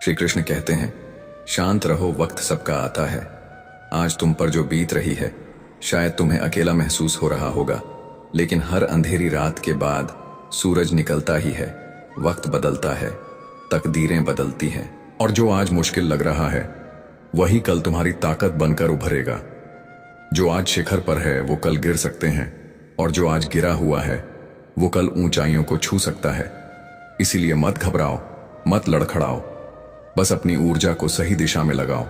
श्री कृष्ण कहते हैं, शांत रहो, वक्त सबका आता है। आज तुम पर जो बीत रही है शायद तुम्हें अकेला महसूस हो रहा होगा, लेकिन हर अंधेरी रात के बाद सूरज निकलता ही है। वक्त बदलता है, तकदीरें बदलती हैं, और जो आज मुश्किल लग रहा है वही कल तुम्हारी ताकत बनकर उभरेगा। जो आज शिखर पर है वो कल गिर सकते हैं, और जो आज गिरा हुआ है वो कल ऊंचाइयों को छू सकता है। इसीलिए मत घबराओ, मत लड़खड़ाओ, बस अपनी ऊर्जा को सही दिशा में लगाओ।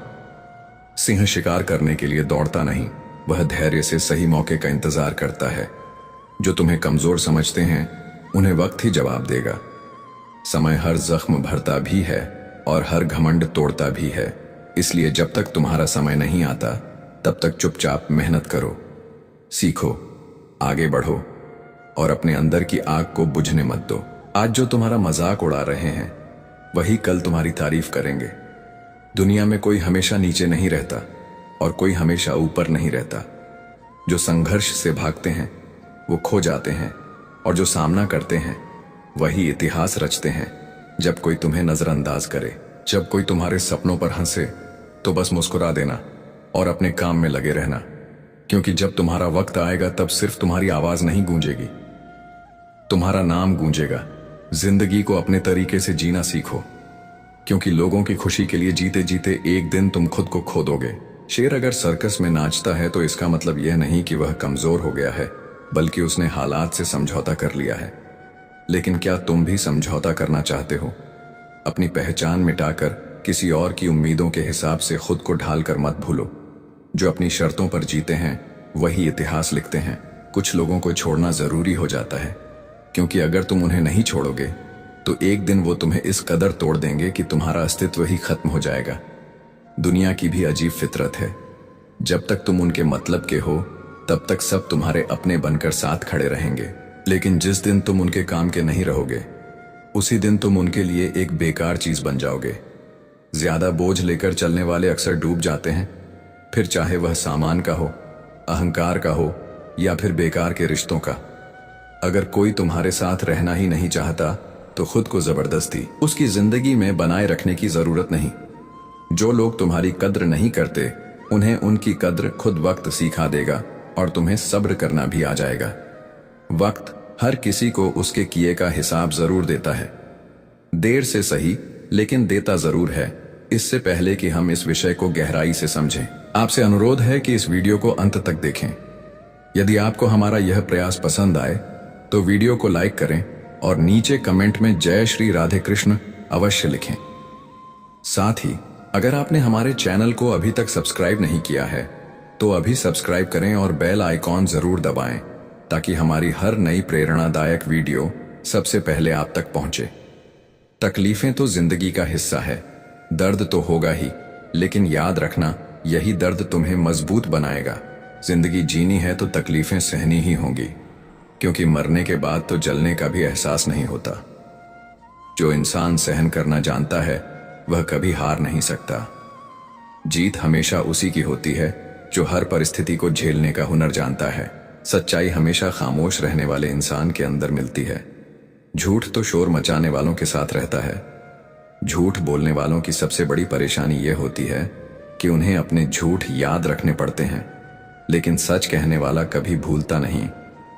सिंह शिकार करने के लिए दौड़ता नहीं, वह धैर्य से सही मौके का इंतजार करता है। जो तुम्हें कमजोर समझते हैं उन्हें वक्त ही जवाब देगा। समय हर जख्म भरता भी है और हर घमंड तोड़ता भी है। इसलिए जब तक तुम्हारा समय नहीं आता तब तक चुपचाप मेहनत करो, सीखो, आगे बढ़ो और अपने अंदर की आग को बुझने मत दो। आज जो तुम्हारा मजाक उड़ा रहे हैं वही कल तुम्हारी तारीफ करेंगे। दुनिया में कोई हमेशा नीचे नहीं रहता और कोई हमेशा ऊपर नहीं रहता। जो संघर्ष से भागते हैं वो खो जाते हैं, और जो सामना करते हैं वही इतिहास रचते हैं। जब कोई तुम्हें नजरअंदाज करे, जब कोई तुम्हारे सपनों पर हंसे, तो बस मुस्कुरा देना और अपने काम में लगे रहना, क्योंकि जब तुम्हारा वक्त आएगा तब सिर्फ तुम्हारी आवाज नहीं गूंजेगी, तुम्हारा नाम गूंजेगा। जिंदगी को अपने तरीके से जीना सीखो, क्योंकि लोगों की खुशी के लिए जीते जीते एक दिन तुम खुद को खो दोगे। शेर अगर सर्कस में नाचता है तो इसका मतलब यह नहीं कि वह कमजोर हो गया है, बल्कि उसने हालात से समझौता कर लिया है। लेकिन क्या तुम भी समझौता करना चाहते हो? अपनी पहचान मिटाकर किसी और की उम्मीदों के हिसाब से खुद को ढालकर मत भूलो। जो अपनी शर्तों पर जीते हैं वही इतिहास लिखते हैं। कुछ लोगों को छोड़ना जरूरी हो जाता है, क्योंकि अगर तुम उन्हें नहीं छोड़ोगे तो एक दिन वो तुम्हें इस कदर तोड़ देंगे कि तुम्हारा अस्तित्व ही खत्म हो जाएगा। दुनिया की भी अजीब फितरत है, जब तक तुम उनके मतलब के हो तब तक सब तुम्हारे अपने बनकर साथ खड़े रहेंगे, लेकिन जिस दिन तुम उनके काम के नहीं रहोगे उसी दिन तुम उनके लिए एक बेकार चीज बन जाओगे। ज्यादा बोझ लेकर चलने वाले अक्सर डूब जाते हैं, फिर चाहे वह सामान का हो, अहंकार का हो या फिर बेकार के रिश्तों का। अगर कोई तुम्हारे साथ रहना ही नहीं चाहता तो खुद को जबरदस्ती उसकी जिंदगी में बनाए रखने की जरूरत नहीं। जो लोग तुम्हारी कद्र नहीं करते उन्हें उनकी कद्र खुद वक्त सिखा देगा, और तुम्हें सब्र करना भी आ जाएगा। वक्त हर किसी को उसके किए का हिसाब जरूर देता है, देर से सही लेकिन देता जरूर है। इससे पहले कि हम इस विषय को गहराई से समझें, आपसे अनुरोध है कि इस वीडियो को अंत तक देखें। यदि आपको हमारा यह प्रयास पसंद आए तो वीडियो को लाइक करें और नीचे कमेंट में जय श्री राधे कृष्ण अवश्य लिखें। साथ ही अगर आपने हमारे चैनल को अभी तक सब्सक्राइब नहीं किया है तो अभी सब्सक्राइब करें और बेल आइकॉन जरूर दबाएं, ताकि हमारी हर नई प्रेरणादायक वीडियो सबसे पहले आप तक पहुंचे। तकलीफें तो जिंदगी का हिस्सा है, दर्द तो होगा ही, लेकिन याद रखना यही दर्द तुम्हें मजबूत बनाएगा। जिंदगी जीनी है तो तकलीफें सहनी ही होंगी, क्योंकि मरने के बाद तो जलने का भी एहसास नहीं होता। जो इंसान सहन करना जानता है वह कभी हार नहीं सकता। जीत हमेशा उसी की होती है जो हर परिस्थिति को झेलने का हुनर जानता है। सच्चाई हमेशा खामोश रहने वाले इंसान के अंदर मिलती है। झूठ तो शोर मचाने वालों के साथ रहता है। झूठ बोलने वालों की सबसे बड़ी परेशानी यह होती है कि उन्हें अपने झूठ याद रखने पड़ते हैं, लेकिन सच कहने वाला कभी भूलता नहीं,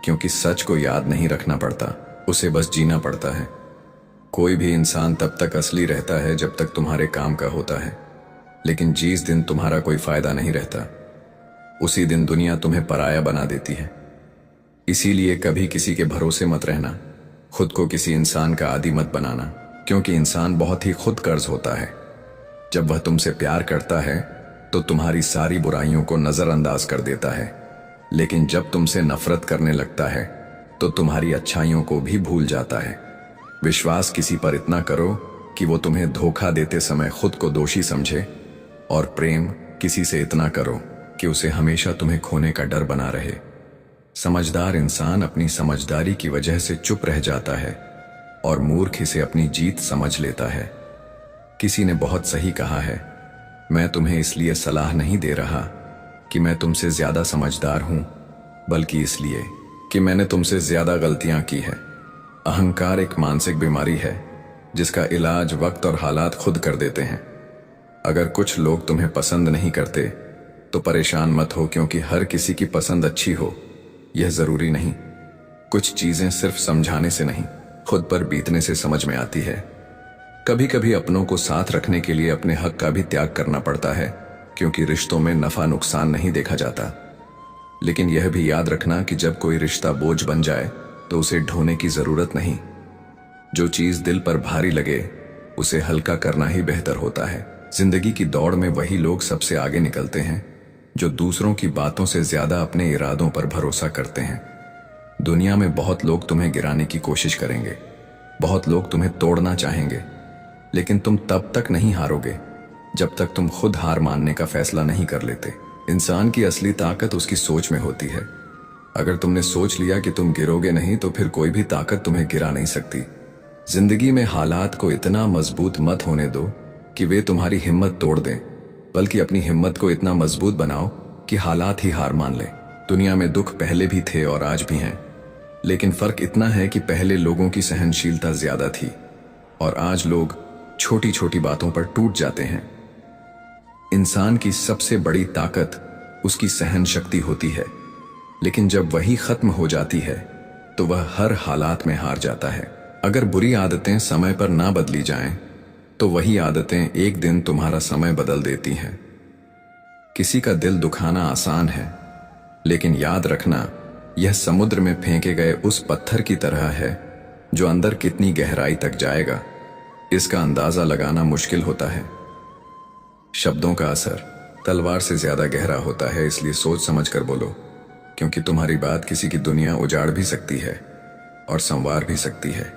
क्योंकि सच को याद नहीं रखना पड़ता, उसे बस जीना पड़ता है। कोई भी इंसान तब तक असली रहता है जब तक तुम्हारे काम का होता है, लेकिन जिस दिन तुम्हारा कोई फायदा नहीं रहता उसी दिन दुनिया तुम्हें पराया बना देती है। इसीलिए कभी किसी के भरोसे मत रहना, खुद को किसी इंसान का आदी मत बनाना, क्योंकि इंसान बहुत ही खुद कर्ज होता है। जब वह तुमसे प्यार करता है तो तुम्हारी सारी बुराइयों को नजरअंदाज कर देता है, लेकिन जब तुमसे नफरत करने लगता है तो तुम्हारी अच्छाइयों को भी भूल जाता है। विश्वास किसी पर इतना करो कि वो तुम्हें धोखा देते समय खुद को दोषी समझे, और प्रेम किसी से इतना करो कि उसे हमेशा तुम्हें खोने का डर बना रहे। समझदार इंसान अपनी समझदारी की वजह से चुप रह जाता है, और मूर्ख इसे अपनी जीत समझ लेता है। किसी ने बहुत सही कहा है, मैं तुम्हें इसलिए सलाह नहीं दे रहा कि मैं तुमसे ज्यादा समझदार हूं, बल्कि इसलिए कि मैंने तुमसे ज्यादा गलतियां की है। अहंकार एक मानसिक बीमारी है जिसका इलाज वक्त और हालात खुद कर देते हैं। अगर कुछ लोग तुम्हें पसंद नहीं करते तो परेशान मत हो, क्योंकि हर किसी की पसंद अच्छी हो यह जरूरी नहीं। कुछ चीजें सिर्फ समझाने से नहीं, खुद पर बीतने से समझ में आती है। कभी कभी अपनों को साथ रखने के लिए अपने हक का भी त्याग करना पड़ता है, क्योंकि रिश्तों में नफा नुकसान नहीं देखा जाता। लेकिन यह भी याद रखना कि जब कोई रिश्ता बोझ बन जाए तो उसे ढोने की जरूरत नहीं। जो चीज दिल पर भारी लगे उसे हल्का करना ही बेहतर होता है। जिंदगी की दौड़ में वही लोग सबसे आगे निकलते हैं जो दूसरों की बातों से ज्यादा अपने इरादों पर भरोसा करते हैं। दुनिया में बहुत लोग तुम्हें गिराने की कोशिश करेंगे, बहुत लोग तुम्हें तोड़ना चाहेंगे, लेकिन तुम तब तक नहीं हारोगे जब तक तुम खुद हार मानने का फैसला नहीं कर लेते। इंसान की असली ताकत उसकी सोच में होती है। अगर तुमने सोच लिया कि तुम गिरोगे नहीं तो फिर कोई भी ताकत तुम्हें गिरा नहीं सकती। जिंदगी में हालात को इतना मजबूत मत होने दो कि वे तुम्हारी हिम्मत तोड़ दें, बल्कि अपनी हिम्मत को इतना मजबूत बनाओ कि हालात ही हार मान ले। दुनिया में दुख पहले भी थे और आज भी हैं, लेकिन फर्क इतना है कि पहले लोगों की सहनशीलता ज्यादा थी और आज लोग छोटी छोटी बातों पर टूट जाते हैं। इंसान की सबसे बड़ी ताकत उसकी सहन शक्ति होती है, लेकिन जब वही खत्म हो जाती है तो वह हर हालात में हार जाता है। अगर बुरी आदतें समय पर ना बदली जाएं, तो वही आदतें एक दिन तुम्हारा समय बदल देती हैं। किसी का दिल दुखाना आसान है, लेकिन याद रखना यह समुद्र में फेंके गए उस पत्थर की तरह है जो अंदर कितनी गहराई तक जाएगा इसका अंदाजा लगाना मुश्किल होता है। शब्दों का असर तलवार से ज्यादा गहरा होता है, इसलिए सोच समझ कर बोलो, क्योंकि तुम्हारी बात किसी की दुनिया उजाड़ भी सकती है और संवार भी सकती है।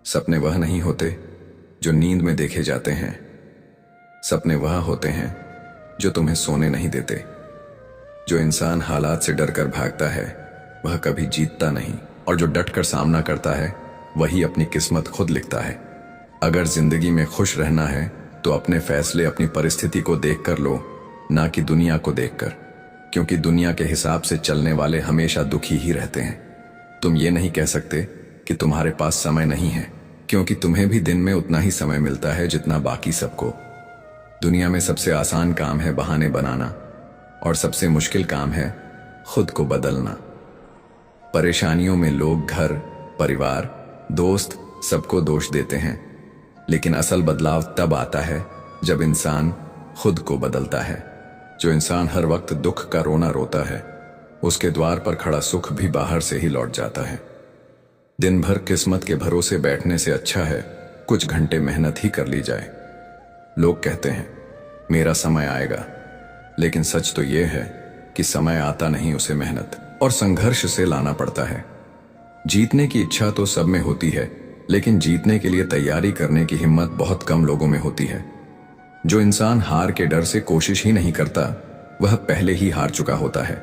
सपने वह नहीं होते जो नींद में देखे जाते हैं, सपने वह होते हैं जो तुम्हें सोने नहीं देते। जो इंसान हालात से डरकर भागता है वह कभी जीतता नहीं, और जो डटकर सामना करता है वही अपनी किस्मत खुद लिखता है। अगर जिंदगी में खुश रहना है तो अपने फैसले अपनी परिस्थिति को देखकर लो, ना कि दुनिया को देखकर, क्योंकि दुनिया के हिसाब से चलने वाले हमेशा दुखी ही रहते हैं। तुम ये नहीं कह सकते कि तुम्हारे पास समय नहीं है, क्योंकि तुम्हें भी दिन में उतना ही समय मिलता है जितना बाकी सबको। दुनिया में सबसे आसान काम है बहाने बनाना और सबसे मुश्किल काम है खुद को बदलना। परेशानियों में लोग घर, परिवार, दोस्त सबको दोष देते हैं, लेकिन असल बदलाव तब आता है जब इंसान खुद को बदलता है। जो इंसान हर वक्त दुख का रोना रोता है, उसके द्वार पर खड़ा सुख भी बाहर से ही लौट जाता है। दिन भर किस्मत के भरोसे बैठने से अच्छा है कुछ घंटे मेहनत ही कर ली जाए। लोग कहते हैं मेरा समय आएगा, लेकिन सच तो यह है कि समय आता नहीं, उसे मेहनत और संघर्ष से लाना पड़ता है। जीतने की इच्छा तो सब में होती है, लेकिन जीतने के लिए तैयारी करने की हिम्मत बहुत कम लोगों में होती है। जो इंसान हार के डर से कोशिश ही नहीं करता वह पहले ही हार चुका होता है।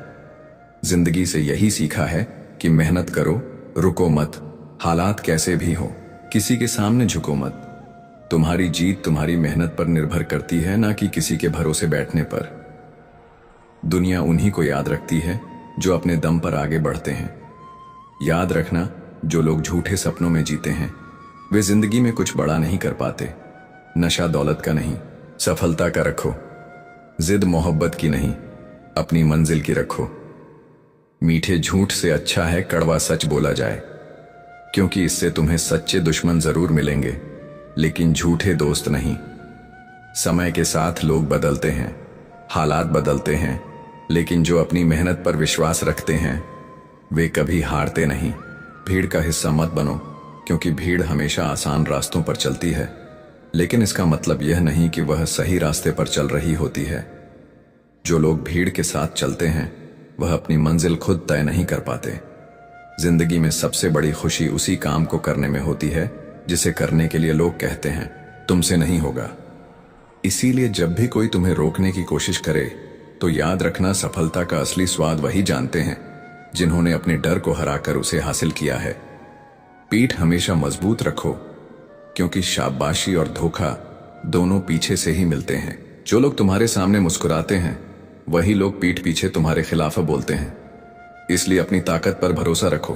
जिंदगी से यही सीखा है कि मेहनत करो, रुको मत, हालात कैसे भी हो किसी के सामने झुको मत। तुम्हारी जीत तुम्हारी मेहनत पर निर्भर करती है, ना कि किसी के भरोसे बैठने पर। दुनिया उन्हीं को याद रखती है जो अपने दम पर आगे बढ़ते हैं। याद रखना, जो लोग झूठे सपनों में जीते हैं वे जिंदगी में कुछ बड़ा नहीं कर पाते। नशा दौलत का नहीं, सफलता का रखो। जिद मोहब्बत की नहीं, अपनी मंजिल की रखो। मीठे झूठ से अच्छा है कड़वा सच बोला जाए, क्योंकि इससे तुम्हें सच्चे दुश्मन जरूर मिलेंगे, लेकिन झूठे दोस्त नहीं। समय के साथ लोग बदलते हैं, हालात बदलते हैं, लेकिन जो अपनी मेहनत पर विश्वास रखते हैं वे कभी हारते नहीं। भीड़ का हिस्सा मत बनो, क्योंकि भीड़ हमेशा आसान रास्तों पर चलती है, लेकिन इसका मतलब यह नहीं कि वह सही रास्ते पर चल रही होती है। जो लोग भीड़ के साथ चलते हैं वह अपनी मंजिल खुद तय नहीं कर पाते। जिंदगी में सबसे बड़ी खुशी उसी काम को करने में होती है जिसे करने के लिए लोग कहते हैं तुमसे नहीं होगा। इसीलिए जब भी कोई तुम्हें रोकने की कोशिश करे तो याद रखना, सफलता का असली स्वाद वही जानते हैं जिन्होंने अपने डर को हराकर उसे हासिल किया है। पीठ हमेशा मजबूत रखो, क्योंकि शाबाशी और धोखा दोनों पीछे से ही मिलते हैं। जो लोग तुम्हारे सामने मुस्कुराते हैं वही लोग पीठ पीछे तुम्हारे खिलाफ बोलते हैं। इसलिए अपनी ताकत पर भरोसा रखो,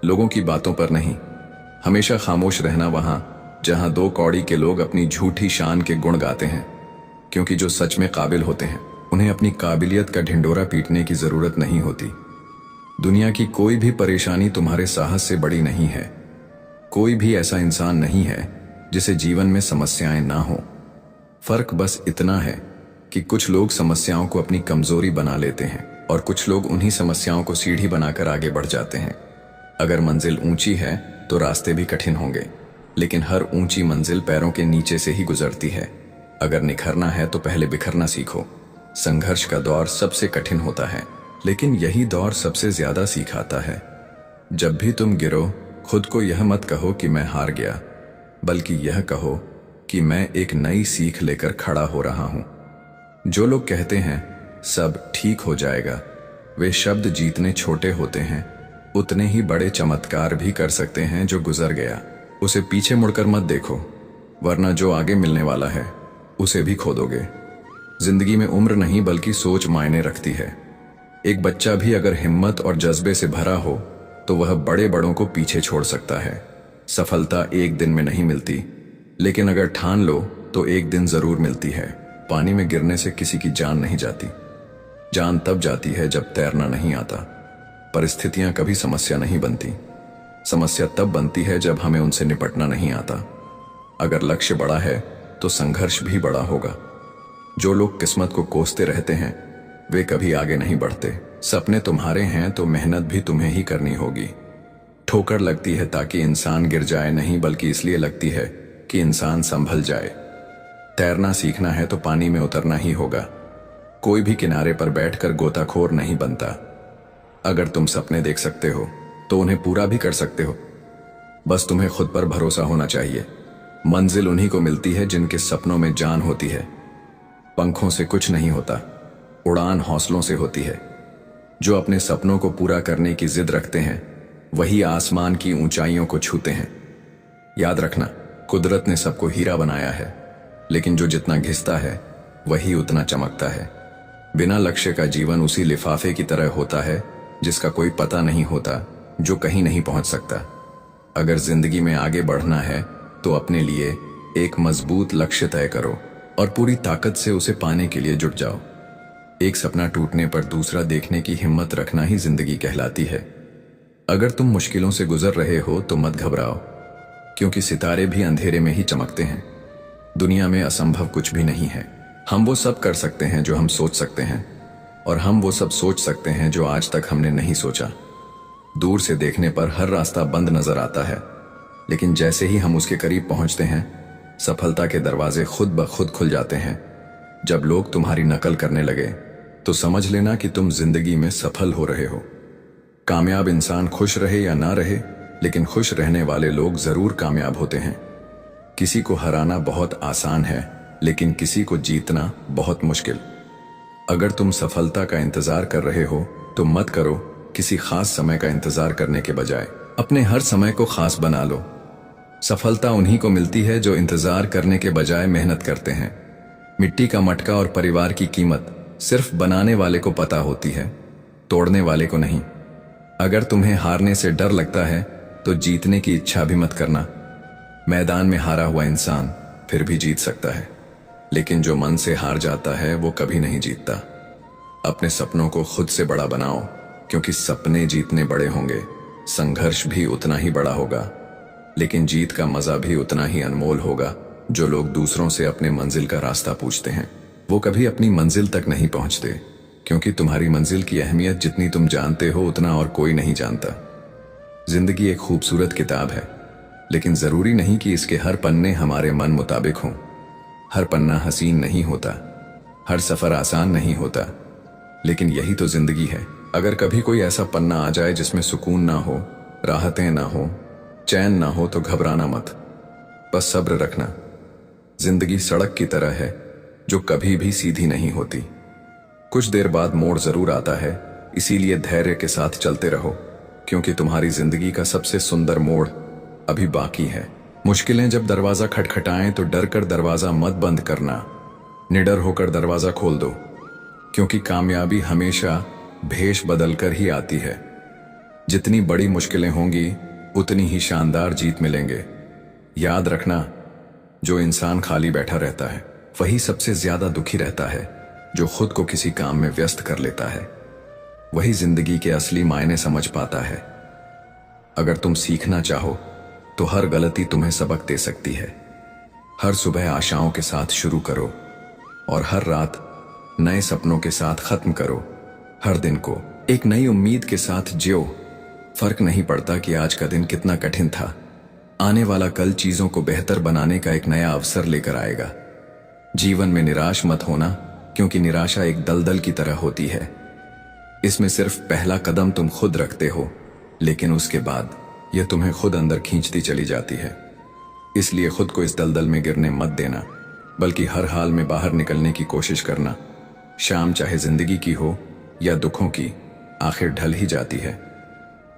लोगों की बातों पर नहीं। हमेशा खामोश रहना वहां जहां दो कौड़ी के लोग अपनी झूठी शान के गुण गाते हैं, क्योंकि जो सच में काबिल होते हैं उन्हें अपनी काबिलियत का ढिंडोरा पीटने की जरूरत नहीं होती। दुनिया की कोई भी परेशानी तुम्हारे साहस से बड़ी नहीं है। कोई भी ऐसा इंसान नहीं है जिसे जीवन में समस्याएं ना हो। फर्क बस इतना है कि कुछ लोग समस्याओं को अपनी कमजोरी बना लेते हैं और कुछ लोग उन्हीं समस्याओं को सीढ़ी बनाकर आगे बढ़ जाते हैं। अगर मंजिल ऊंची है तो रास्ते भी कठिन होंगे, लेकिन हर ऊंची मंजिल पैरों के नीचे से ही गुजरती है। अगर निखरना है तो पहले बिखरना सीखो। संघर्ष का दौर सबसे कठिन होता है, लेकिन यही दौर सबसे ज्यादा सिखाता है। जब भी तुम गिरो, खुद को यह मत कहो कि मैं हार गया, बल्कि यह कहो कि मैं एक नई सीख लेकर खड़ा हो रहा हूं। जो लोग कहते हैं सब ठीक हो जाएगा, वे शब्द जितने छोटे होते हैं उतने ही बड़े चमत्कार भी कर सकते हैं। जो गुजर गया उसे पीछे मुड़कर मत देखो, वरना जो आगे मिलने वाला है उसे भी खो दोगे। जिंदगी में उम्र नहीं बल्कि सोच मायने रखती है। एक बच्चा भी अगर हिम्मत और जज्बे से भरा हो तो वह बड़े बड़ों को पीछे छोड़ सकता है। सफलता एक दिन में नहीं मिलती, लेकिन अगर ठान लो तो एक दिन जरूर मिलती है। पानी में गिरने से किसी की जान नहीं जाती। जान तब जाती है जब तैरना नहीं आता। परिस्थितियां कभी समस्या नहीं बनती। समस्या तब बनती है जब हमें उनसे निपटना नहीं आता। अगर लक्ष्य बड़ा है तो संघर्ष भी बड़ा होगा। जो लोग किस्मत को कोसते रहते हैं वे कभी आगे नहीं बढ़ते। सपने तुम्हारे हैं तो मेहनत भी तुम्हें ही करनी होगी। ठोकर लगती है ताकि इंसान गिर जाए नहीं, बल्कि इसलिए लगती है कि इंसान संभल जाए। तैरना सीखना है तो पानी में उतरना ही होगा। कोई भी किनारे पर बैठकर गोताखोर नहीं बनता। अगर तुम सपने देख सकते हो तो उन्हें पूरा भी कर सकते हो। बस तुम्हें खुद पर भरोसा होना चाहिए। मंजिल उन्हीं को मिलती है जिनके सपनों में जान होती है। पंखों से कुछ नहीं होता, उड़ान हौसलों से होती है। जो अपने सपनों को पूरा करने की जिद रखते हैं वही आसमान की ऊंचाइयों को छूते हैं। याद रखना, कुदरत ने सबको हीरा बनाया है, लेकिन जो जितना घिसता है वही उतना चमकता है। बिना लक्ष्य का जीवन उसी लिफाफे की तरह होता है जिसका कोई पता नहीं होता, जो कहीं नहीं पहुंच सकता। अगर जिंदगी में आगे बढ़ना है तो अपने लिए एक मजबूत लक्ष्य तय करो और पूरी ताकत से उसे पाने के लिए जुट जाओ। एक सपना टूटने पर दूसरा देखने की हिम्मत रखना ही जिंदगी कहलाती है। अगर तुम मुश्किलों से गुजर रहे हो तो मत घबराओ, क्योंकि सितारे भी अंधेरे में ही चमकते हैं। दुनिया में असंभव कुछ भी नहीं है। हम वो सब कर सकते हैं जो हम सोच सकते हैं, और हम वो सब सोच सकते हैं जो आज तक हमने नहीं सोचा। दूर से देखने पर हर रास्ता बंद नजर आता है, लेकिन जैसे ही हम उसके करीब पहुंचते हैं सफलता के दरवाजे खुद ब खुद खुल जाते हैं। जब लोग तुम्हारी नकल करने लगे तो समझ लेना कि तुम जिंदगी में सफल हो रहे हो। कामयाब इंसान खुश रहे या ना रहे, लेकिन खुश रहने वाले लोग जरूर कामयाब होते हैं। किसी को हराना बहुत आसान है, लेकिन किसी को जीतना बहुत मुश्किल। अगर तुम सफलता का इंतजार कर रहे हो तो मत करो। किसी खास समय का इंतजार करने के बजाय अपने हर समय को खास बना लो। सफलता उन्हीं को मिलती है जो इंतजार करने के बजाय मेहनत करते हैं। मिट्टी का मटका और परिवार की कीमत सिर्फ बनाने वाले को पता होती है, तोड़ने वाले को नहीं। अगर तुम्हें हारने से डर लगता है तो जीतने की इच्छा भी मत करना। मैदान में हारा हुआ इंसान फिर भी जीत सकता है, लेकिन जो मन से हार जाता है वो कभी नहीं जीतता। अपने सपनों को खुद से बड़ा बनाओ, क्योंकि सपने जीतने बड़े होंगे, संघर्ष भी उतना ही बड़ा होगा, लेकिन जीत का मजा भी उतना ही अनमोल होगा। जो लोग दूसरों से अपने मंजिल का रास्ता पूछते हैं वो कभी अपनी मंजिल तक नहीं पहुंचते, क्योंकि तुम्हारी मंजिल की अहमियत जितनी तुम जानते हो उतना और कोई नहीं जानता। जिंदगी एक खूबसूरत किताब है, लेकिन जरूरी नहीं कि इसके हर पन्ने हमारे मन मुताबिक हों। हर पन्ना हसीन नहीं होता, हर सफर आसान नहीं होता, लेकिन यही तो जिंदगी है। अगर कभी कोई ऐसा पन्ना आ जाए जिसमें सुकून ना हो, राहतें ना हो, चैन ना हो तो घबराना मत, बस सब्र रखना। जिंदगी सड़क की तरह है जो कभी भी सीधी नहीं होती। कुछ देर बाद मोड़ जरूर आता है, इसीलिए धैर्य के साथ चलते रहो, क्योंकि तुम्हारी जिंदगी का सबसे सुंदर मोड़ अभी बाकी है। मुश्किलें जब दरवाजा खटखटाएं तो डर कर दरवाजा मत बंद करना, निडर होकर दरवाजा खोल दो, क्योंकि कामयाबी हमेशा भेष बदलकर ही आती है। जितनी बड़ी मुश्किलें होंगी उतनी ही शानदार जीत मिलेंगे। याद रखना, जो इंसान खाली बैठा रहता है वही सबसे ज्यादा दुखी रहता है। जो खुद को किसी काम में व्यस्त कर लेता है वही जिंदगी के असली मायने समझ पाता है। अगर तुम सीखना चाहो तो हर गलती तुम्हें सबक दे सकती है। हर सुबह आशाओं के साथ शुरू करो और हर रात नए सपनों के साथ खत्म करो। हर दिन को एक नई उम्मीद के साथ जियो। फर्क नहीं पड़ता कि आज का दिन कितना कठिन था, आने वाला कल चीजों को बेहतर बनाने का एक नया अवसर लेकर आएगा। जीवन में निराश मत होना, क्योंकि निराशा एक दलदल की तरह होती है। इसमें सिर्फ पहला कदम तुम खुद रखते हो, लेकिन उसके बाद यह तुम्हें खुद अंदर खींचती चली जाती है। इसलिए खुद को इस दलदल में गिरने मत देना, बल्कि हर हाल में बाहर निकलने की कोशिश करना। शाम चाहे जिंदगी की हो या दुखों की, आखिर ढल ही जाती है।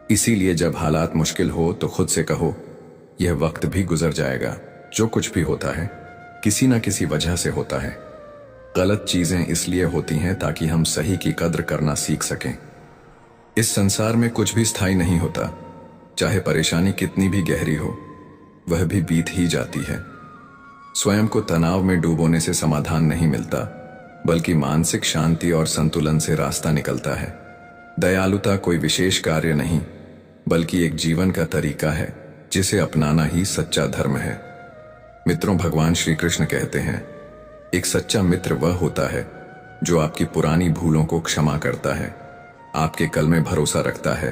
इसीलिए जब हालात मुश्किल हो तो खुद से कहो, यह वक्त भी गुजर जाएगा। जो कुछ भी होता है किसी ना किसी वजह से होता है। गलत चीजें इसलिए होती हैं ताकि हम सही की कद्र करना सीख सकें। इस संसार में कुछ भी स्थायी नहीं होता। चाहे परेशानी कितनी भी गहरी हो, वह भी बीत ही जाती है। स्वयं को तनाव में डूबोने से समाधान नहीं मिलता, बल्कि मानसिक शांति और संतुलन से रास्ता निकलता है। दयालुता कोई विशेष कार्य नहीं, बल्कि एक जीवन का तरीका है जिसे अपनाना ही सच्चा धर्म है। मित्रों, भगवान श्री कृष्ण कहते हैं, एक सच्चा मित्र वह होता है जो आपकी पुरानी भूलों को क्षमा करता है, आपके कल में भरोसा रखता है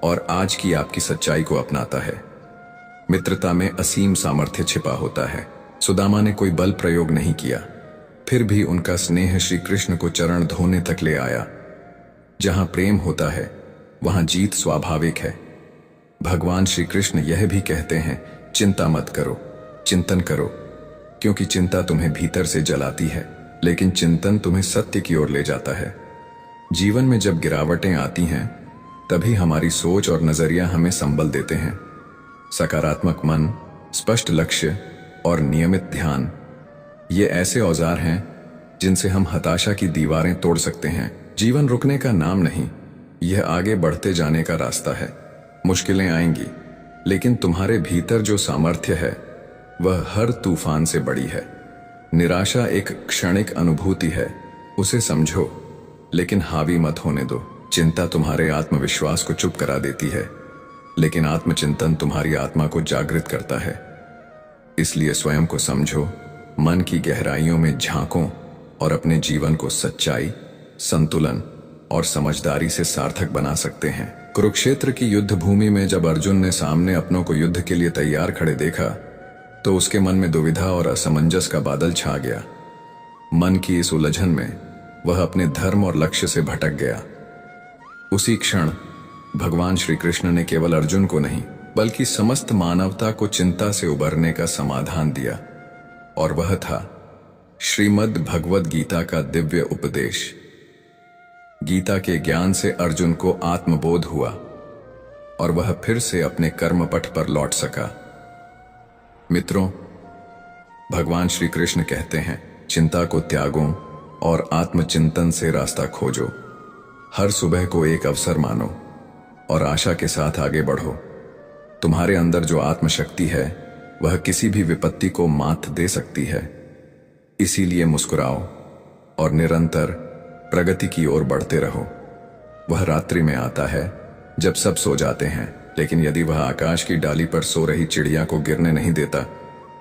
और आज की आपकी सच्चाई को अपनाता है। मित्रता में असीम सामर्थ्य छिपा होता है। सुदामा ने कोई बल प्रयोग नहीं किया, फिर भी उनका स्नेह श्री कृष्ण को चरण धोने तक ले आया। जहां प्रेम होता है वहां जीत स्वाभाविक है। भगवान श्री कृष्ण यह भी कहते हैं, चिंता मत करो, चिंतन करो, क्योंकि चिंता तुम्हें भीतर से जलाती है, लेकिन चिंतन तुम्हें सत्य की ओर ले जाता है। जीवन में जब गिरावटें आती हैं, तभी हमारी सोच और नजरिया हमें संबल देते हैं। सकारात्मक मन, स्पष्ट लक्ष्य और नियमित ध्यान, ये ऐसे औजार हैं जिनसे हम हताशा की दीवारें तोड़ सकते हैं। जीवन रुकने का नाम नहीं, यह आगे बढ़ते जाने का रास्ता है। मुश्किलें आएंगी, लेकिन तुम्हारे भीतर जो सामर्थ्य है वह हर तूफान से बड़ी है। निराशा एक क्षणिक अनुभूति है, उसे समझो, लेकिन हावी मत होने दो। चिंता तुम्हारे आत्मविश्वास को चुप करा देती है, लेकिन आत्मचिंतन तुम्हारी आत्मा को जागृत करता है। इसलिए स्वयं को समझो, मन की गहराइयों में झांको और अपने जीवन को सच्चाई, संतुलन और समझदारी से सार्थक बना सकते हैं। कुरुक्षेत्र की युद्ध भूमि में जब अर्जुन ने सामने अपनों को युद्ध के लिए तैयार खड़े देखा, तो उसके मन में दुविधा और असमंजस का बादल छा गया। मन की इस उलझन में वह अपने धर्म और लक्ष्य से भटक गया। उसी क्षण भगवान श्री कृष्ण ने केवल अर्जुन को नहीं, बल्कि समस्त मानवता को चिंता से उबरने का समाधान दिया, और वह था श्रीमद् भगवद गीता का दिव्य उपदेश। गीता के ज्ञान से अर्जुन को आत्मबोध हुआ और वह फिर से अपने कर्म पथ पर लौट सका। मित्रों, भगवान श्री कृष्ण कहते हैं, चिंता को त्यागो और आत्मचिंतन से रास्ता खोजो। हर सुबह को एक अवसर मानो और आशा के साथ आगे बढ़ो। तुम्हारे अंदर जो आत्मशक्ति है वह किसी भी विपत्ति को मात दे सकती है। इसीलिए मुस्कुराओ और निरंतर प्रगति की ओर बढ़ते रहो। वह रात्रि में आता है जब सब सो जाते हैं, लेकिन यदि वह आकाश की डाली पर सो रही चिड़िया को गिरने नहीं देता,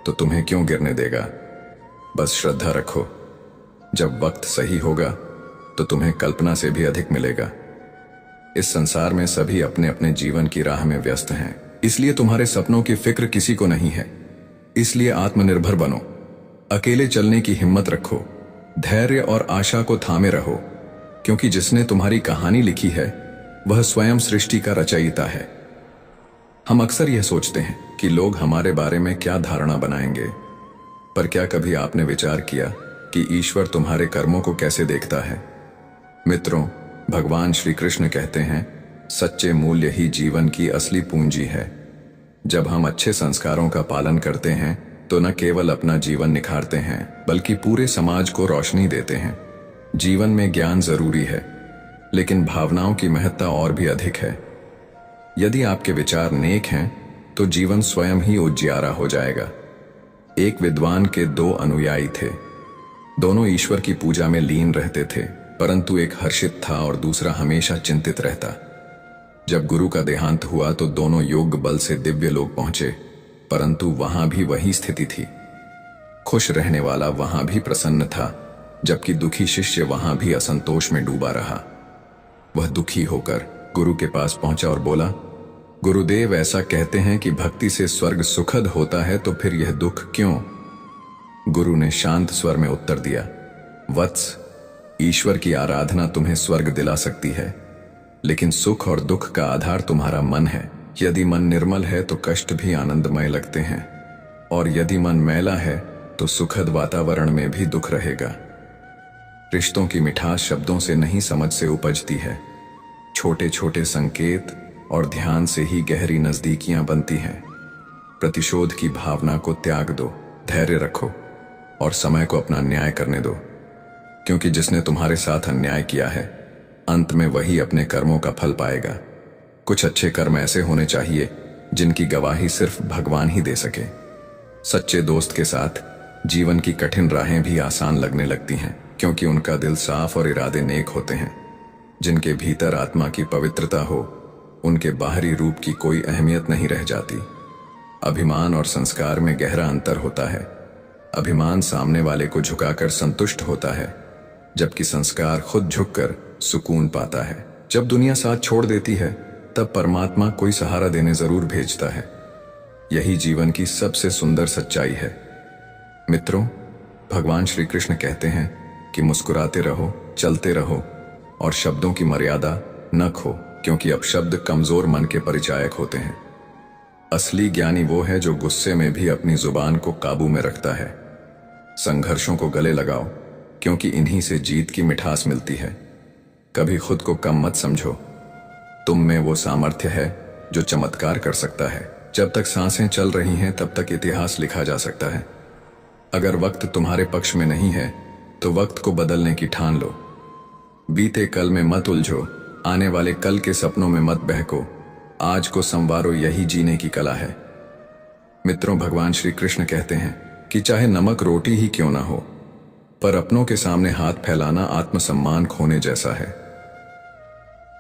तो तुम्हें क्यों गिरने देगा। बस श्रद्धा रखो, जब वक्त सही होगा तो तुम्हें कल्पना से भी अधिक मिलेगा। इस संसार में सभी अपने अपने जीवन की राह में व्यस्त हैं, इसलिए तुम्हारे सपनों की फिक्र किसी को नहीं है। इसलिए आत्मनिर्भर बनो, अकेले चलने की हिम्मत रखो, धैर्य और आशा को थामे रहो, क्योंकि जिसने तुम्हारी कहानी लिखी है वह स्वयं सृष्टि का रचयिता है। हम अक्सर यह सोचते हैं कि लोग हमारे बारे में क्या धारणा बनाएंगे, पर क्या कभी आपने विचार किया कि ईश्वर तुम्हारे कर्मों को कैसे देखता है। मित्रों, भगवान श्री कृष्ण कहते हैं, सच्चे मूल्य ही जीवन की असली पूंजी है। जब हम अच्छे संस्कारों का पालन करते हैं तो न केवल अपना जीवन निखारते हैं, बल्कि पूरे समाज को रोशनी देते हैं। जीवन में ज्ञान जरूरी है, लेकिन भावनाओं की महत्ता और भी अधिक है। यदि आपके विचार नेक हैं तो जीवन स्वयं ही उजियारा हो जाएगा। एक विद्वान के दो अनुयायी थे। दोनों ईश्वर की पूजा में लीन रहते थे, परंतु एक हर्षित था और दूसरा हमेशा चिंतित रहता। जब गुरु का देहांत हुआ तो दोनों योग बल से दिव्य लोक पहुंचे, परंतु वहां भी वही स्थिति थी। खुश रहने वाला वहां भी प्रसन्न था, जबकि दुखी शिष्य वहां भी असंतोष में डूबा रहा। वह दुखी होकर गुरु के पास पहुंचा और बोला, गुरुदेव, ऐसा कहते हैं कि भक्ति से स्वर्ग सुखद होता है, तो फिर यह दुख क्यों? गुरु ने शांत स्वर में उत्तर दिया, वत्स, ईश्वर की आराधना तुम्हें स्वर्ग दिला सकती है, लेकिन सुख और दुख का आधार तुम्हारा मन है। यदि मन निर्मल है तो कष्ट भी आनंदमय लगते हैं, और यदि मन मैला है तो सुखद वातावरण में भी दुख रहेगा। रिश्तों की मिठास शब्दों से नहीं, समझ से उपजती है। छोटे छोटे संकेत और ध्यान से ही गहरी नजदीकियां बनती हैं। प्रतिशोध की भावना को त्याग दो, धैर्य रखो और समय को अपना न्याय करने दो, क्योंकि जिसने तुम्हारे साथ अन्याय किया है, अंत में वही अपने कर्मों का फल पाएगा। कुछ अच्छे कर्म ऐसे होने चाहिए जिनकी गवाही सिर्फ भगवान ही दे सके। सच्चे दोस्त के साथ जीवन की कठिन राहें भी आसान लगने लगती हैं, क्योंकि उनका दिल साफ और इरादे नेक होते हैं। जिनके भीतर आत्मा की पवित्रता हो, उनके बाहरी रूप की कोई अहमियत नहीं रह जाती। अभिमान और संस्कार में गहरा अंतर होता है। अभिमान सामने वाले को झुकाकर संतुष्ट होता है, जबकि संस्कार खुद झुककर सुकून पाता है। जब दुनिया साथ छोड़ देती है, तब परमात्मा कोई सहारा देने जरूर भेजता है। यही जीवन की सबसे सुंदर सच्चाई है। मित्रों, भगवान श्री कृष्ण कहते हैं कि मुस्कुराते रहो, चलते रहो और शब्दों की मर्यादा न खो, क्योंकि अपशब्द कमजोर मन के परिचायक होते हैं। असली ज्ञानी वो है जो गुस्से में भी अपनी जुबान को काबू में रखता है। संघर्षों को गले लगाओ, क्योंकि इन्हीं से जीत की मिठास मिलती है। कभी खुद को कम मत समझो। तुम में वो सामर्थ्य है जो चमत्कार कर सकता है। जब तक सांसें चल रही हैं, तब तक इतिहास लिखा जा सकता है। अगर वक्त तुम्हारे पक्ष में नहीं है, तो वक्त को बदलने की ठान लो। बीते कल में मत उलझो, आने वाले कल के सपनों में मत बहको। आज को संवारो, यही जीने की कला है। मित्रों, भगवान श्री कृष्ण कहते हैं कि चाहे नमक रोटी ही क्यों ना हो, पर अपनों के सामने हाथ फैलाना आत्मसम्मान खोने जैसा है।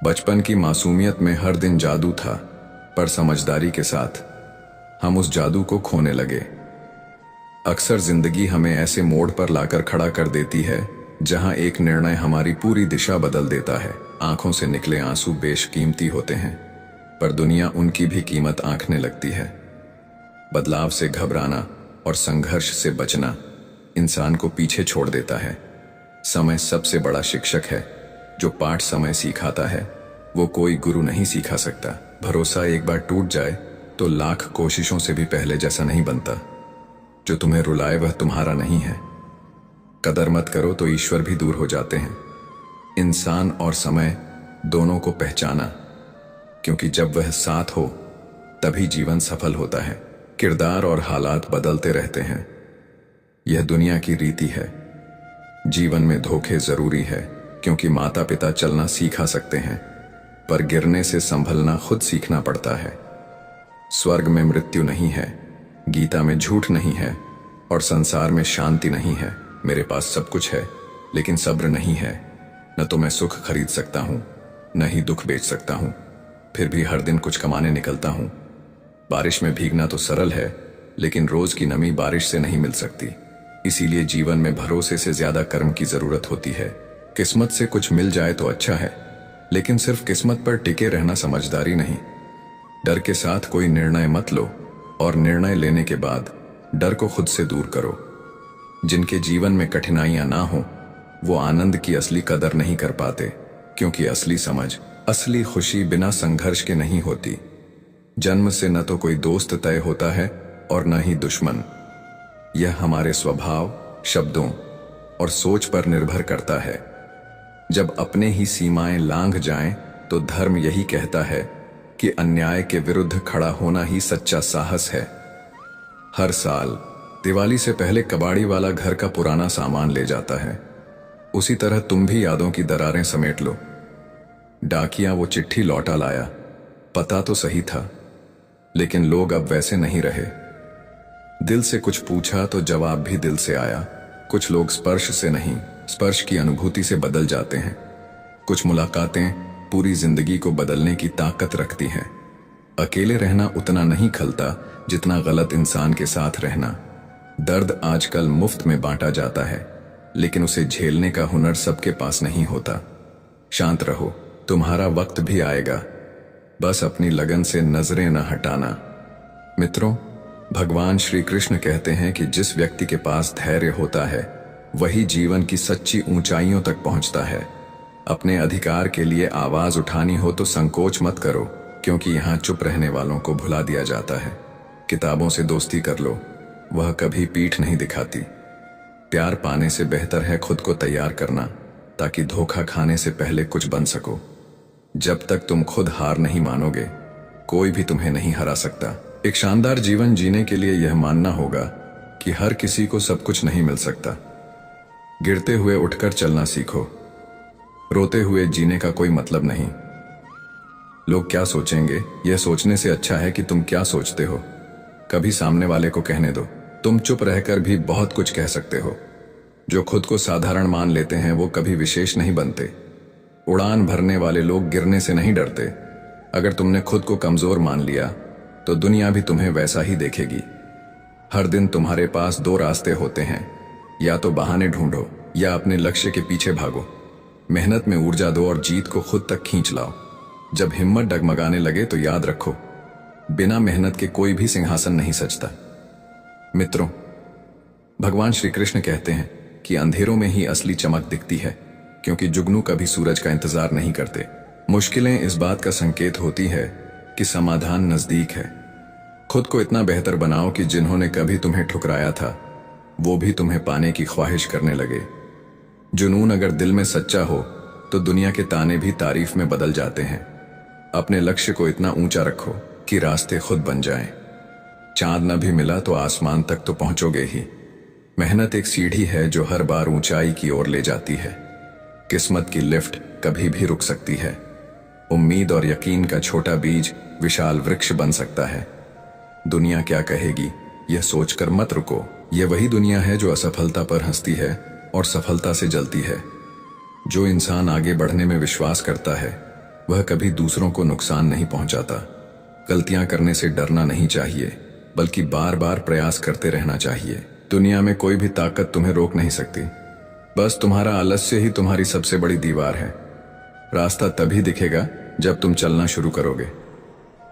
बचपन की मासूमियत में हर दिन जादू था, पर समझदारी के साथ हम उस जादू को खोने लगे। अक्सर जिंदगी हमें ऐसे मोड़ पर लाकर खड़ा कर देती है जहां एक निर्णय हमारी पूरी दिशा बदल देता है। आंखों से निकले आंसू बेशकीमती होते हैं, पर दुनिया उनकी भी कीमत आंकने लगती है। बदलाव से घबराना और संघर्ष से बचना इंसान को पीछे छोड़ देता है। समय सबसे बड़ा शिक्षक है। जो पाठ समय सिखाता है, वो कोई गुरु नहीं सिखा सकता। भरोसा एक बार टूट जाए तो लाख कोशिशों से भी पहले जैसा नहीं बनता। जो तुम्हें रुलाए वह तुम्हारा नहीं है। कदर मत करो तो ईश्वर भी दूर हो जाते हैं। इंसान और समय दोनों को पहचाना, क्योंकि जब वह साथ हो तभी जीवन सफल होता है। किरदार और हालात बदलते रहते हैं, यह दुनिया की रीति है। जीवन में धोखे जरूरी है, क्योंकि माता पिता चलना सिखा सकते हैं, पर गिरने से संभलना खुद सीखना पड़ता है। स्वर्ग में मृत्यु नहीं है, गीता में झूठ नहीं है, और संसार में शांति नहीं है। मेरे पास सब कुछ है, लेकिन सब्र नहीं है। न तो मैं सुख खरीद सकता हूं, न ही दुख बेच सकता हूं, फिर भी हर दिन कुछ कमाने निकलता हूं। बारिश में भीगना तो सरल है, लेकिन रोज की नमी बारिश से नहीं मिल सकती। इसीलिए जीवन में भरोसे से ज्यादा कर्म की जरूरत होती है। किस्मत से कुछ मिल जाए तो अच्छा है, लेकिन सिर्फ किस्मत पर टिके रहना समझदारी नहीं। डर के साथ कोई निर्णय मत लो, और निर्णय लेने के बाद डर को खुद से दूर करो। जिनके जीवन में कठिनाइयां ना हो, वो आनंद की असली कदर नहीं कर पाते, क्योंकि असली समझ, असली खुशी बिना संघर्ष के नहीं होती। जन्म से न तो कोई दोस्त तय होता है और न ही दुश्मन। यह हमारे स्वभाव, शब्दों और सोच पर निर्भर करता है। जब अपने ही सीमाएं लांघ जाएं, तो धर्म यही कहता है कि अन्याय के विरुद्ध खड़ा होना ही सच्चा साहस है। हर साल दिवाली से पहले कबाड़ी वाला घर का पुराना सामान ले जाता है। उसी तरह तुम भी यादों की दरारें समेट लो। डाकिया वो चिट्ठी लौटा लाया, पता तो सही था, लेकिन लोग अब वैसे नहीं रहे। दिल से कुछ पूछा तो जवाब भी दिल से आया। कुछ लोग स्पर्श से नहीं, स्पर्श की अनुभूति से बदल जाते हैं। कुछ मुलाकातें पूरी जिंदगी को बदलने की ताकत रखती हैं। अकेले रहना उतना नहीं खलता जितना गलत इंसान के साथ रहना। दर्द आजकल मुफ्त में बांटा जाता है, लेकिन उसे झेलने का हुनर सबके पास नहीं होता। शांत रहो, तुम्हारा वक्त भी आएगा। बस अपनी लगन से नजरें न हटाना। मित्रों, भगवान श्री कृष्ण कहते हैं कि जिस व्यक्ति के पास धैर्य होता है वही जीवन की सच्ची ऊंचाइयों तक पहुंचता है। अपने अधिकार के लिए आवाज उठानी हो तो संकोच मत करो, क्योंकि यहां चुप रहने वालों को भुला दिया जाता है। किताबों से दोस्ती कर लो, वह कभी पीठ नहीं दिखाती। प्यार पाने से बेहतर है खुद को तैयार करना, ताकि धोखा खाने से पहले कुछ बन सको। जब तक तुम खुद हार नहीं मानोगे, कोई भी तुम्हें नहीं हरा सकता। एक शानदार जीवन जीने के लिए यह मानना होगा कि हर किसी को सब कुछ नहीं मिल सकता। गिरते हुए उठकर चलना सीखो। रोते हुए जीने का कोई मतलब नहीं। लोग क्या सोचेंगे, यह सोचने से अच्छा है कि तुम क्या सोचते हो। कभी सामने वाले को कहने दो। तुम चुप रहकर भी बहुत कुछ कह सकते हो। जो खुद को साधारण मान लेते हैं वो कभी विशेष नहीं बनते। उड़ान भरने वाले लोग गिरने से नहीं डरते। अगर तुमने खुद को कमजोर मान लिया तो दुनिया भी तुम्हें वैसा ही देखेगी। हर दिन तुम्हारे पास दो रास्ते होते हैं, या तो बहाने ढूंढो या अपने लक्ष्य के पीछे भागो। मेहनत में ऊर्जा दो और जीत को खुद तक खींच लाओ। जब हिम्मत डगमगाने लगे तो याद रखो, बिना मेहनत के कोई भी सिंहासन नहीं सजता। मित्रों, भगवान श्री कृष्ण कहते हैं कि अंधेरों में ही असली चमक दिखती है, क्योंकि जुगनू कभी सूरज का इंतजार नहीं करते। मुश्किलें इस बात का संकेत होती है कि समाधान नजदीक है। खुद को इतना बेहतर बनाओ कि जिन्होंने कभी तुम्हें ठुकराया था वो भी तुम्हें पाने की ख्वाहिश करने लगे। जुनून अगर दिल में सच्चा हो तो दुनिया के ताने भी तारीफ में बदल जाते हैं। अपने लक्ष्य को इतना ऊंचा रखो कि रास्ते खुद बन जाएं। चांद न भी मिला तो आसमान तक तो पहुंचोगे ही। मेहनत एक सीढ़ी है जो हर बार ऊंचाई की ओर ले जाती है। किस्मत की लिफ्ट कभी भी रुक सकती है। उम्मीद और यकीन का छोटा बीज विशाल वृक्ष बन सकता है। दुनिया क्या कहेगी यह सोचकर मत रुको। यह वही दुनिया है जो असफलता पर हंसती है और सफलता से जलती है। जो इंसान आगे बढ़ने में विश्वास करता है वह कभी दूसरों को नुकसान नहीं पहुंचाता। गलतियां करने से डरना नहीं चाहिए, बल्कि बार बार प्रयास करते रहना चाहिए। दुनिया में कोई भी ताकत तुम्हें रोक नहीं सकती। बस तुम्हारा आलस्य ही तुम्हारी सबसे बड़ी दीवार है। रास्ता तभी दिखेगा जब तुम चलना शुरू करोगे।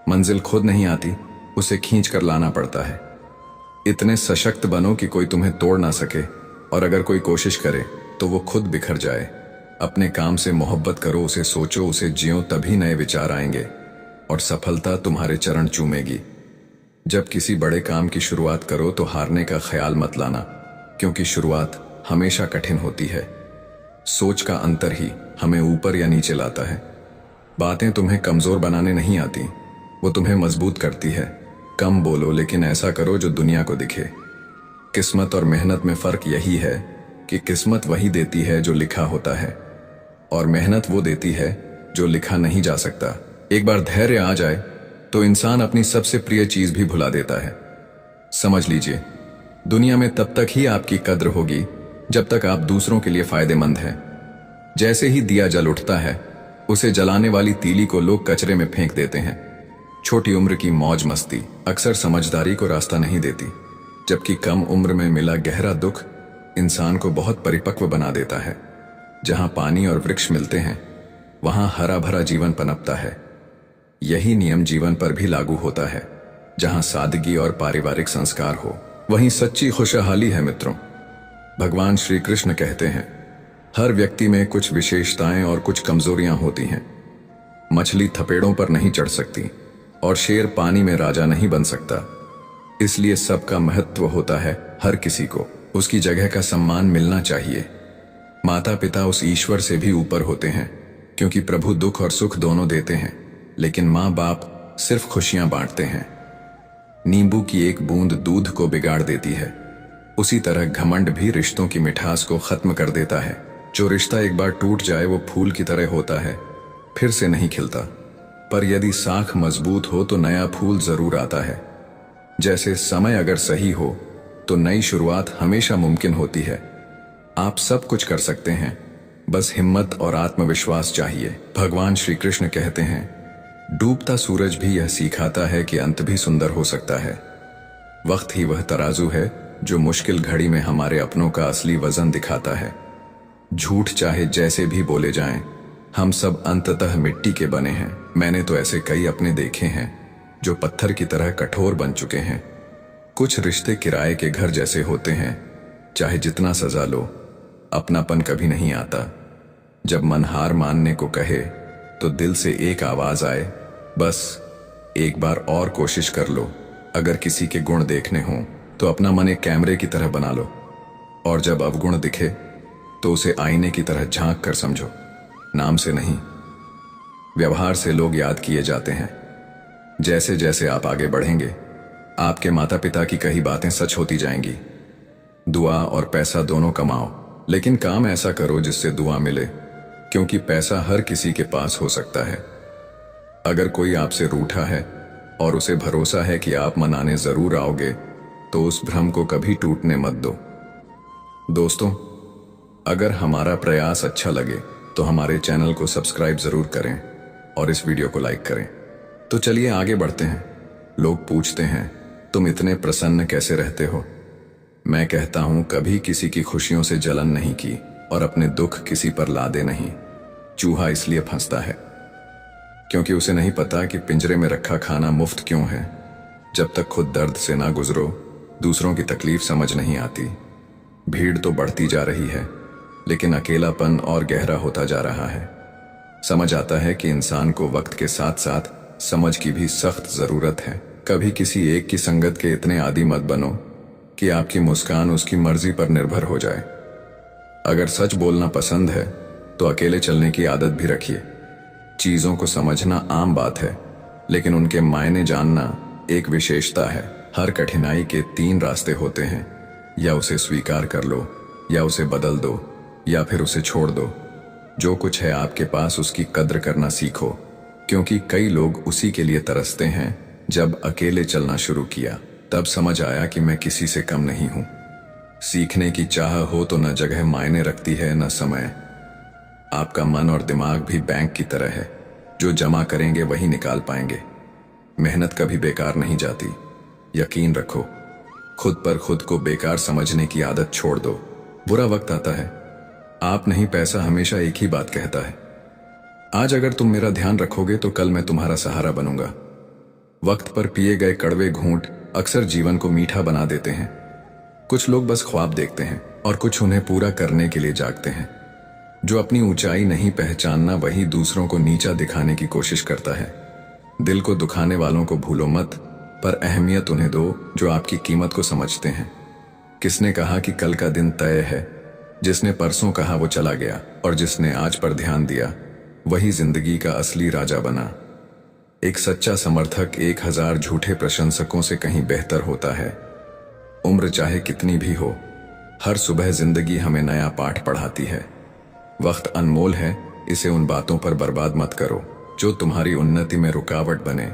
मंजिल खुद नहीं आती, उसे खींच कर लाना पड़ता है। इतने सशक्त बनो कि कोई तुम्हें तोड़ ना सके, और अगर कोई कोशिश करे तो वो खुद बिखर जाए। अपने काम से मोहब्बत करो, उसे सोचो, उसे जियो, तभी नए विचार आएंगे और सफलता तुम्हारे चरण चूमेगी। जब किसी बड़े काम की शुरुआत करो तो हारने का ख्याल मत लाना, क्योंकि शुरुआत हमेशा कठिन होती है। सोच का अंतर ही हमें ऊपर या नीचे लाता है। बातें तुम्हें कमजोर बनाने नहीं आती, वो तुम्हें मजबूत करती है। कम बोलो, लेकिन ऐसा करो जो दुनिया को दिखे। किस्मत और मेहनत में फर्क यही है कि किस्मत वही देती है जो लिखा होता है, और मेहनत वो देती है जो लिखा नहीं जा सकता। एक बार धैर्य आ जाए तो इंसान अपनी सबसे प्रिय चीज भी भुला देता है। समझ लीजिए, दुनिया में तब तक ही आपकी कद्र होगी जब तक आप दूसरों के लिए फायदेमंद हैं। जैसे ही दिया जल उठता है, उसे जलाने वाली तीली को लोग कचरे में फेंक देते हैं। छोटी उम्र की मौज मस्ती अक्सर समझदारी को रास्ता नहीं देती, जबकि कम उम्र में मिला गहरा दुख इंसान को बहुत परिपक्व बना देता है। जहां पानी और वृक्ष मिलते हैं वहां हरा भरा जीवन पनपता है। यही नियम जीवन पर भी लागू होता है। जहां सादगी और पारिवारिक संस्कार हो वहीं सच्ची खुशहाली है। मित्रों, भगवान श्री कृष्ण कहते हैं, हर व्यक्ति में कुछ विशेषताएं और कुछ कमजोरियां होती हैं। मछली थपेड़ों पर नहीं चढ़ सकती और शेर पानी में राजा नहीं बन सकता। इसलिए सबका महत्व होता है। हर किसी को उसकी जगह का सम्मान मिलना चाहिए। माता पिता उस ईश्वर से भी ऊपर होते हैं, क्योंकि प्रभु दुख और सुख दोनों देते हैं, लेकिन माँ बाप सिर्फ खुशियां बांटते हैं। नींबू की एक बूंद दूध को बिगाड़ देती है, उसी तरह घमंड भी रिश्तों की मिठास को खत्म कर देता है। जो रिश्ता एक बार टूट जाए वो फूल की तरह होता है, फिर से नहीं खिलता। पर यदि साख मजबूत हो तो नया फूल जरूर आता है। जैसे समय अगर सही हो तो नई शुरुआत हमेशा मुमकिन होती है। आप सब कुछ कर सकते हैं, बस हिम्मत और आत्मविश्वास चाहिए। भगवान श्री कृष्ण कहते हैं, डूबता सूरज भी यह सिखाता है कि अंत भी सुंदर हो सकता है। वक्त ही वह तराजू है जो मुश्किल घड़ी में हमारे अपनों का असली वजन दिखाता है। झूठ चाहे जैसे भी बोले जाएं, हम सब अंततः मिट्टी के बने हैं। मैंने तो ऐसे कई अपने देखे हैं जो पत्थर की तरह कठोर बन चुके हैं। कुछ रिश्ते किराए के घर जैसे होते हैं, चाहे जितना सजा लो अपनापन कभी नहीं आता। जब मन हार मानने को कहे तो दिल से एक आवाज आए, बस एक बार और कोशिश कर लो। अगर किसी के गुण देखने हों तो अपना मन एक कैमरे की तरह बना लो, और जब अवगुण दिखे तो उसे आईने की तरह झांक कर समझो। नाम से नहीं, व्यवहार से लोग याद किए जाते हैं। जैसे जैसे आप आगे बढ़ेंगे, आपके माता पिता की कही बातें सच होती जाएंगी। दुआ और पैसा दोनों कमाओ, लेकिन काम ऐसा करो जिससे दुआ मिले, क्योंकि पैसा हर किसी के पास हो सकता है। अगर कोई आपसे रूठा है और उसे भरोसा है कि आप मनाने जरूर आओगे, तो उस भ्रम को कभी टूटने मत दो। दोस्तों, अगर हमारा प्रयास अच्छा लगे तो हमारे चैनल को सब्सक्राइब जरूर करें और इस वीडियो को लाइक करें। तो चलिए आगे बढ़ते हैं। लोग पूछते हैं, तुम इतने प्रसन्न कैसे रहते हो? मैं कहता हूं, कभी किसी की खुशियों से जलन नहीं की और अपने दुख किसी पर लादे नहीं। चूहा इसलिए फंसता है क्योंकि उसे नहीं पता कि पिंजरे में रखा खाना मुफ्त क्यों है। जब तक खुद दर्द से ना गुजरो, दूसरों की तकलीफ समझ नहीं आती। भीड़ तो बढ़ती जा रही है, लेकिन अकेलापन और गहरा होता जा रहा है। समझ आता है कि इंसान को वक्त के साथ साथ समझ की भी सख्त जरूरत है। कभी किसी एक की संगत के इतने आदी मत बनो कि आपकी मुस्कान उसकी मर्जी पर निर्भर हो जाए। अगर सच बोलना पसंद है तो अकेले चलने की आदत भी रखिए। चीजों को समझना आम बात है, लेकिन उनके मायने जानना एक विशेषता है। हर कठिनाई के 3 रास्ते होते हैं, या उसे स्वीकार कर लो, या उसे बदल दो, या फिर उसे छोड़ दो। जो कुछ है आपके पास उसकी कद्र करना सीखो, क्योंकि कई लोग उसी के लिए तरसते हैं। जब अकेले चलना शुरू किया तब समझ आया कि मैं किसी से कम नहीं हूं। सीखने की चाह हो तो न जगह मायने रखती है न समय। आपका मन और दिमाग भी बैंक की तरह है, जो जमा करेंगे वही निकाल पाएंगे। मेहनत कभी बेकार नहीं जाती। यकीन रखो, खुद पर खुद को बेकार समझने की आदत छोड़ दो। बुरा वक्त आता है, आप नहीं, पैसा हमेशा एक ही बात कहता है। आज अगर तुम मेरा ध्यान रखोगे तो कल मैं तुम्हारा सहारा बनूंगा। वक्त पर पिए गए कड़वे घूंट अक्सर जीवन को मीठा बना देते हैं। कुछ लोग बस ख्वाब देखते हैं और कुछ उन्हें पूरा करने के लिए जागते हैं। जो अपनी ऊंचाई नहीं पहचानना, वही दूसरों को नीचा दिखाने की कोशिश करता है। दिल को दुखाने वालों को भूलो मत, पर अहमियत उन्हें दो जो आपकी कीमत को समझते हैं। किसने कहा कि कल का दिन तय है? जिसने परसों कहा वो चला गया, और जिसने आज पर ध्यान दिया वही जिंदगी का असली राजा बना। एक सच्चा समर्थक 1000 झूठे प्रशंसकों से कहीं बेहतर होता है। उम्र चाहे कितनी भी हो, हर सुबह जिंदगी हमें नया पाठ पढ़ाती है। वक्त अनमोल है, इसे उन बातों पर बर्बाद मत करो जो तुम्हारी उन्नति में रुकावट बने।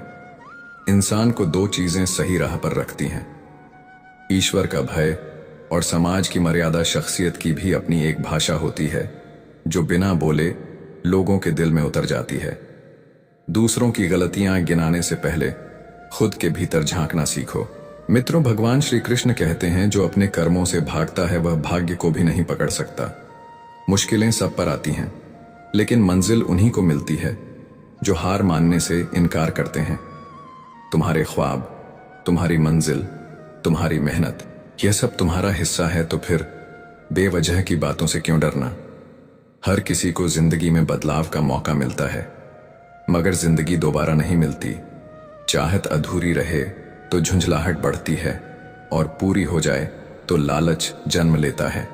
इंसान को 2 चीजें सही राह पर रखती हैं, ईश्वर का भय और समाज की मर्यादा। शख्सियत की भी अपनी एक भाषा होती है जो बिना बोले लोगों के दिल में उतर जाती है। दूसरों की गलतियां गिनाने से पहले खुद के भीतर झांकना सीखो। मित्रों, भगवान श्री कृष्ण कहते हैं, जो अपने कर्मों से भागता है वह भाग्य को भी नहीं पकड़ सकता। मुश्किलें सब पर आती हैं, लेकिन मंजिल उन्हीं को मिलती है जो हार मानने से इनकार करते हैं। तुम्हारे ख्वाब, तुम्हारी मंजिल, तुम्हारी मेहनत, यह सब तुम्हारा हिस्सा है, तो फिर बेवजह की बातों से क्यों डरना? हर किसी को जिंदगी में बदलाव का मौका मिलता है, मगर जिंदगी दोबारा नहीं मिलती। चाहत अधूरी रहे तो झुंझलाहट बढ़ती है, और पूरी हो जाए तो लालच जन्म लेता है।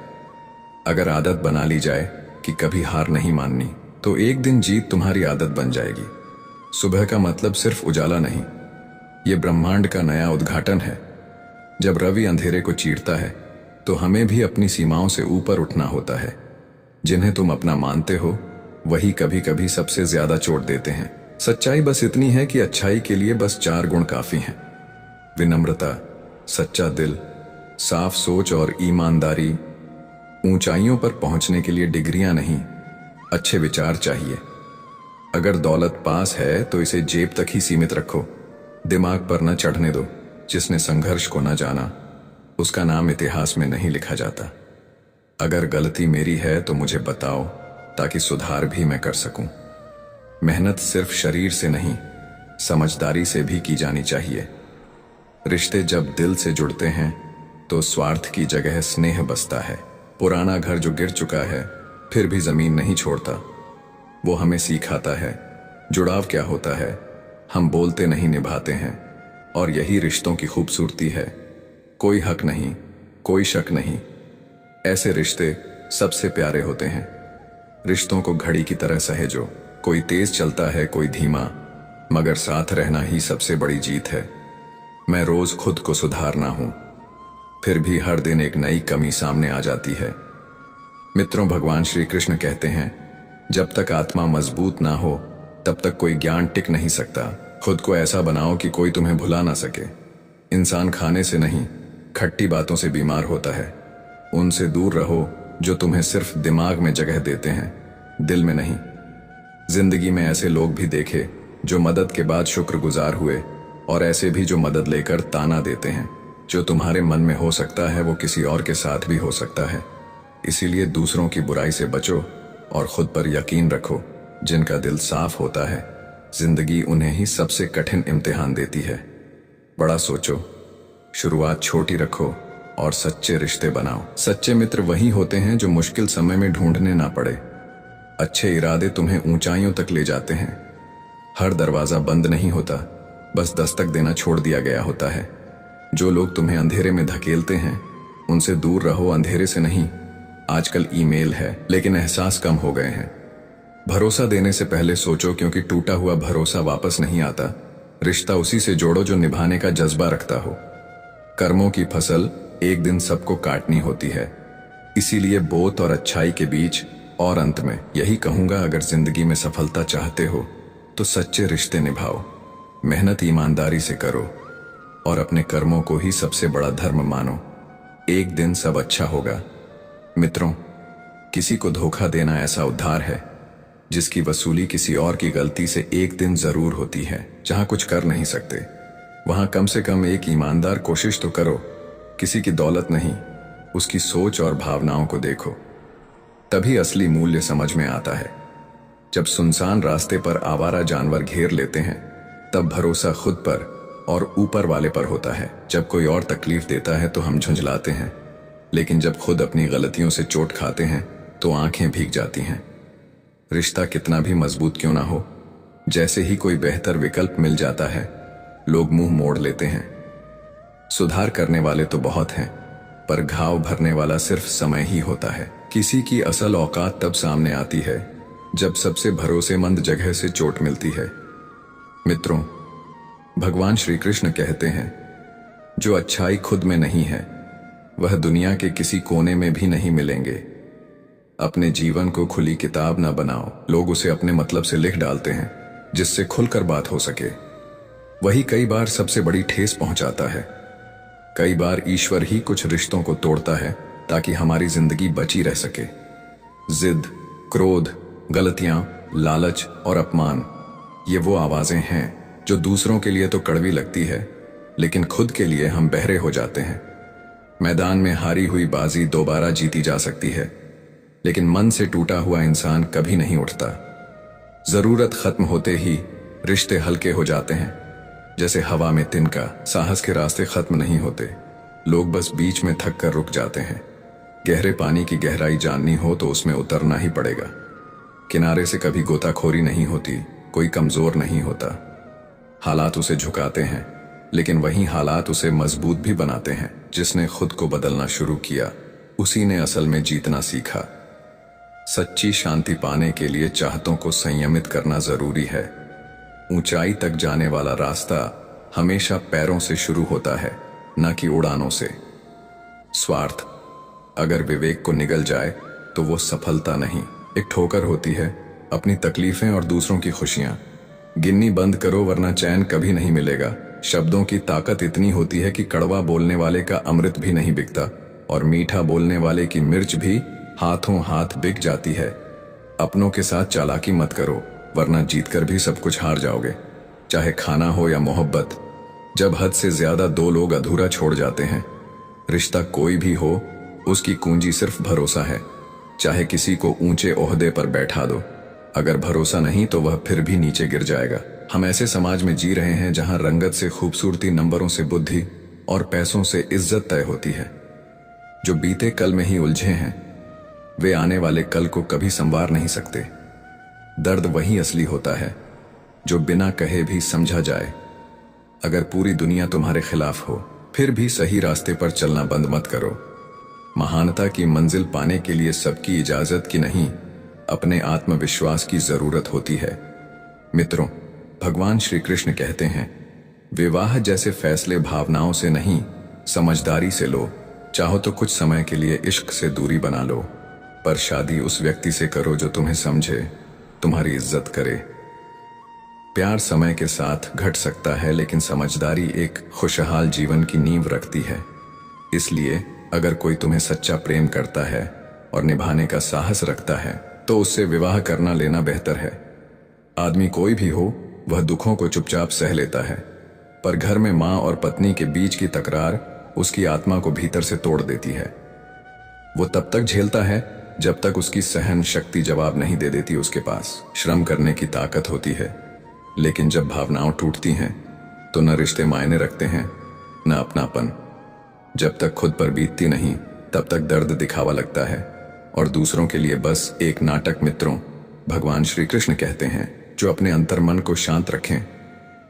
अगर आदत बना ली जाए कि कभी हार नहीं माननी, तो एक दिन जीत तुम्हारी आदत बन जाएगी। सुबह का मतलब सिर्फ उजाला नहीं, ये ब्रह्मांड का नया उद्घाटन है। जब रवि अंधेरे को चीरता है तो हमें भी अपनी सीमाओं से ऊपर उठना होता है। जिन्हें तुम अपना मानते हो वही कभी कभी सबसे ज्यादा चोट देते हैं। सच्चाई बस इतनी है कि अच्छाई के लिए बस 4 गुण काफी हैं। विनम्रता, सच्चा दिल, साफ सोच और ईमानदारी। ऊंचाइयों पर पहुंचने के लिए डिग्रियां नहीं, अच्छे विचार चाहिए। अगर दौलत पास है तो इसे जेब तक ही सीमित रखो, दिमाग पर न चढ़ने दो। जिसने संघर्ष को न जाना, उसका नाम इतिहास में नहीं लिखा जाता। अगर गलती मेरी है तो मुझे बताओ, ताकि सुधार भी मैं कर सकूं। मेहनत सिर्फ शरीर से नहीं, समझदारी से भी की जानी चाहिए। रिश्ते जब दिल से जुड़ते हैं तो स्वार्थ की जगह स्नेह बसता है। पुराना घर जो गिर चुका है फिर भी जमीन नहीं छोड़ता, वो हमें सिखाता है जुड़ाव क्या होता है। हम बोलते नहीं, निभाते हैं, और यही रिश्तों की खूबसूरती है। कोई हक नहीं, कोई शक नहीं। ऐसे रिश्ते सबसे प्यारे होते हैं। रिश्तों को घड़ी की तरह सहेजो, कोई तेज चलता है, कोई धीमा, मगर साथ रहना ही सबसे बड़ी जीत है। मैं रोज खुद को सुधारना हूं, फिर भी हर दिन एक नई कमी सामने आ जाती है। मित्रों, भगवान श्री कृष्ण कहते हैं, जब तक आत्मा मजबूत ना हो तब तक कोई ज्ञान टिक नहीं सकता। खुद को ऐसा बनाओ कि कोई तुम्हें भुला ना सके। इंसान खाने से नहीं, खट्टी बातों से बीमार होता है। उनसे दूर रहो जो तुम्हें सिर्फ दिमाग में जगह देते हैं, दिल में नहीं। जिंदगी में ऐसे लोग भी देखे जो मदद के बाद शुक्रगुजार हुए, और ऐसे भी जो मदद लेकर ताना देते हैं। जो तुम्हारे मन में हो सकता है वो किसी और के साथ भी हो सकता है। इसीलिए दूसरों की बुराई से बचो और खुद पर यकीन रखो। जिनका दिल साफ होता है, जिंदगी उन्हें ही सबसे कठिन इम्तिहान देती है। बड़ा सोचो, शुरुआत छोटी रखो और सच्चे रिश्ते बनाओ। सच्चे मित्र वही होते हैं जो मुश्किल समय में ढूंढने ना पड़े। अच्छे इरादे तुम्हें ऊंचाइयों तक ले जाते हैं। हर दरवाजा बंद नहीं होता, बस दस्तक देना छोड़ दिया गया होता है। जो लोग तुम्हें अंधेरे में धकेलते हैं, उनसे दूर रहो, अंधेरे से नहीं। आजकल ईमेल है, लेकिन एहसास कम हो गए हैं। भरोसा देने से पहले सोचो, क्योंकि टूटा हुआ भरोसा वापस नहीं आता। रिश्ता उसी से जोड़ो जो निभाने का जज्बा रखता हो। कर्मों की फसल एक दिन सबको काटनी होती है। इसीलिए बोत और अच्छाई के बीच, और अंत में यही कहूंगा, अगर जिंदगी में सफलता चाहते हो तो सच्चे रिश्ते निभाओ, मेहनत ईमानदारी से करो और अपने कर्मों को ही सबसे बड़ा धर्म मानो। एक दिन सब अच्छा होगा। मित्रों, किसी को धोखा देना ऐसा उद्धार है जिसकी वसूली किसी और की गलती से एक दिन जरूर होती है। जहां कुछ कर नहीं सकते, वहां कम से कम एक ईमानदार कोशिश तो करो। किसी की दौलत नहीं, उसकी सोच और भावनाओं को देखो, तभी असली मूल्य समझ में आता है। जब सुनसान रास्ते पर आवारा जानवर घेर लेते हैं, तब भरोसा खुद पर और ऊपर वाले पर होता है। जब कोई और तकलीफ देता है तो हम झुंझलाते हैं, लेकिन जब खुद अपनी गलतियों से चोट खाते हैं तो आंखें भीग जाती हैं। रिश्ता कितना भी मजबूत क्यों ना हो, जैसे ही कोई बेहतर विकल्प मिल जाता है, लोग मुंह मोड़ लेते हैं। सुधार करने वाले तो बहुत हैं, पर घाव भरने वाला सिर्फ समय ही होता है। किसी की असल औकात तब सामने आती है जब सबसे भरोसेमंद जगह से चोट मिलती है। मित्रों, भगवान श्री कृष्ण कहते हैं, जो अच्छाई खुद में नहीं है वह दुनिया के किसी कोने में भी नहीं मिलेंगे। अपने जीवन को खुली किताब ना बनाओ। लोग उसे अपने मतलब से लिख डालते हैं, जिससे खुलकर बात हो सके। वही कई बार सबसे बड़ी ठेस पहुंचाता है। कई बार ईश्वर ही कुछ रिश्तों को तोड़ता है ताकि हमारी जिंदगी बची रह सके। जिद, क्रोध, गलतियां, लालच और अपमान, ये वो आवाजें हैं जो दूसरों के लिए तो कड़वी लगती है, लेकिन खुद के लिए हम बहरे हो जाते हैं। मैदान में हारी हुई बाजी दोबारा जीती जा सकती है, लेकिन मन से टूटा हुआ इंसान कभी नहीं उठता। जरूरत खत्म होते ही रिश्ते हल्के हो जाते हैं, जैसे हवा में तिनका। साहस के रास्ते खत्म नहीं होते, लोग बस बीच में थक कर रुक जाते हैं। गहरे पानी की गहराई जाननी हो तो उसमें उतरना ही पड़ेगा। किनारे से कभी गोताखोरी नहीं होती, कोई कमजोर नहीं होता। हालात उसे झुकाते हैं, लेकिन वही हालात उसे मजबूत भी बनाते हैं। जिसने खुद को बदलना शुरू किया, उसी ने असल में जीतना सीखा। सच्ची शांति पाने के लिए चाहतों को संयमित करना जरूरी है। ऊंचाई तक जाने वाला रास्ता हमेशा पैरों से शुरू होता है, न कि उड़ानों से। स्वार्थ अगर विवेक को निगल जाए तो वो सफलता नहीं, एक ठोकर होती है। अपनी तकलीफें और दूसरों की खुशियां गिननी बंद करो वरना चैन कभी नहीं मिलेगा। शब्दों की ताकत इतनी होती है कि कड़वा बोलने वाले का अमृत भी नहीं बिकता और मीठा बोलने वाले की मिर्च भी हाथों हाथ बिक जाती है। अपनों के साथ चालाकी मत करो वरना जीतकर भी सब कुछ हार जाओगे, चाहे खाना हो या मोहब्बत। जब हद से ज्यादा दो लोग अधूरा छोड़ जाते हैं। रिश्ता कोई भी हो, उसकी कुंजी सिर्फ भरोसा है। चाहे किसी को ऊंचे ओहदे पर बैठा दो, अगर भरोसा नहीं तो वह फिर भी नीचे गिर जाएगा। हम ऐसे समाज में जी रहे हैं जहां रंगत से खूबसूरती, नंबरों से बुद्धि और पैसों से इज्जत तय होती है। जो बीते कल में ही उलझे हैं वे आने वाले कल को कभी संवार नहीं सकते। दर्द वही असली होता है जो बिना कहे भी समझा जाए। अगर पूरी दुनिया तुम्हारे खिलाफ हो फिर भी सही रास्ते पर चलना बंद मत करो। महानता की मंजिल पाने के लिए सबकी इजाजत की नहीं, अपने आत्मविश्वास की जरूरत होती है। मित्रों, भगवान श्री कृष्ण कहते हैं, विवाह जैसे फैसले भावनाओं से नहीं समझदारी से लो। चाहो तो कुछ समय के लिए इश्क से दूरी बना लो, पर शादी उस व्यक्ति से करो जो तुम्हें समझे, तुम्हारी इज्जत करे। प्यार समय के साथ घट सकता है लेकिन समझदारी एक खुशहाल जीवन की नींव रखती है। इसलिए अगर कोई तुम्हें सच्चा प्रेम करता है और निभाने का साहस रखता है तो उससे विवाह करना लेना बेहतर है। आदमी कोई भी हो, वह दुखों को चुपचाप सह लेता है, पर घर में मां और पत्नी के बीच की तकरार उसकी आत्मा को भीतर से तोड़ देती है। वो तब तक झेलता है जब तक उसकी सहन शक्ति जवाब नहीं दे देती। उसके पास श्रम करने की ताकत होती है, लेकिन जब भावनाएं टूटती हैं तो न रिश्ते मायने रखते हैं न अपनापन। जब तक खुद पर बीतती नहीं तब तक दर्द दिखावा लगता है और दूसरों के लिए बस एक नाटक। मित्रों, भगवान श्री कृष्ण कहते हैं, जो अपने अंतर मन को शांत रखें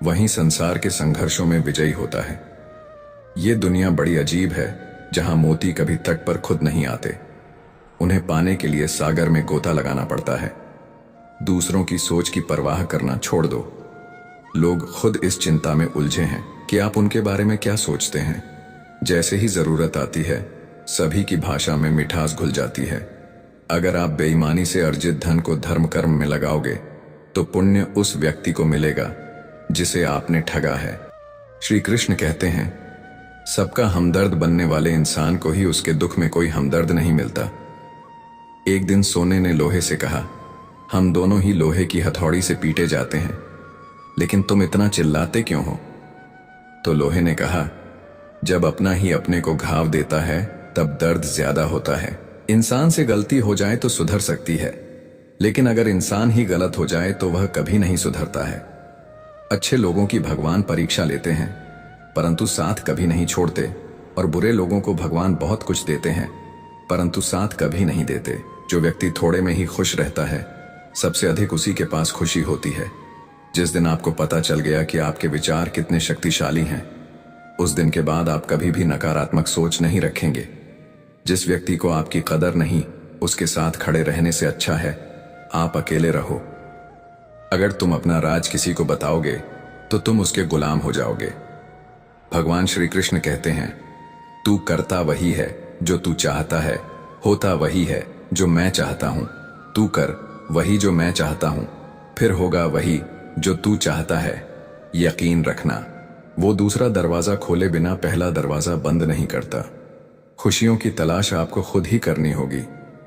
वहीं संसार के संघर्षों में विजयी होता है। ये दुनिया बड़ी अजीब है जहां मोती कभी तट पर खुद नहीं आते, उन्हें पाने के लिए सागर में गोता लगाना पड़ता है। दूसरों की सोच की परवाह करना छोड़ दो। लोग खुद इस चिंता में उलझे हैं कि आप उनके बारे में क्या सोचते हैं। जैसे ही जरूरत आती है सभी की भाषा में मिठास घुल जाती है। अगर आप बेईमानी से अर्जित धन को धर्म कर्म में लगाओगे तो पुण्य उस व्यक्ति को मिलेगा जिसे आपने ठगा है। श्री कृष्ण कहते हैं, सबका हमदर्द बनने वाले इंसान को ही उसके दुख में कोई हमदर्द नहीं मिलता। एक दिन सोने ने लोहे से कहा, हम दोनों ही लोहे की हथौड़ी से पीटे जाते हैं, लेकिन तुम इतना चिल्लाते क्यों हो? तो लोहे ने कहा, जब अपना ही अपने को घाव देता है तब दर्द ज्यादा होता है। इंसान से गलती हो जाए तो सुधर सकती है, लेकिन अगर इंसान ही गलत हो जाए तो वह कभी नहीं सुधरता है। अच्छे लोगों की भगवान परीक्षा लेते हैं परंतु साथ कभी नहीं छोड़ते, और बुरे लोगों को भगवान बहुत कुछ देते हैं परंतु साथ कभी नहीं देते। जो व्यक्ति थोड़े में ही खुश रहता है सबसे अधिक उसी के पास खुशी होती है। जिस दिन आपको पता चल गया कि आपके विचार कितने शक्तिशाली हैं, उस दिन के बाद आप कभी भी नकारात्मक सोच नहीं रखेंगे। जिस व्यक्ति को आपकी कदर नहीं, उसके साथ खड़े रहने से अच्छा है आप अकेले रहो। अगर तुम अपना राज किसी को बताओगे तो तुम उसके गुलाम हो जाओगे। भगवान श्री कृष्ण कहते हैं, तू करता वही है जो तू चाहता है, होता वही है जो मैं चाहता हूं। तू कर वही जो मैं चाहता हूं, फिर होगा वही जो तू चाहता है। यकीन रखना, वो दूसरा दरवाजा खोले बिना पहला दरवाजा बंद नहीं करता। खुशियों की तलाश आपको खुद ही करनी होगी,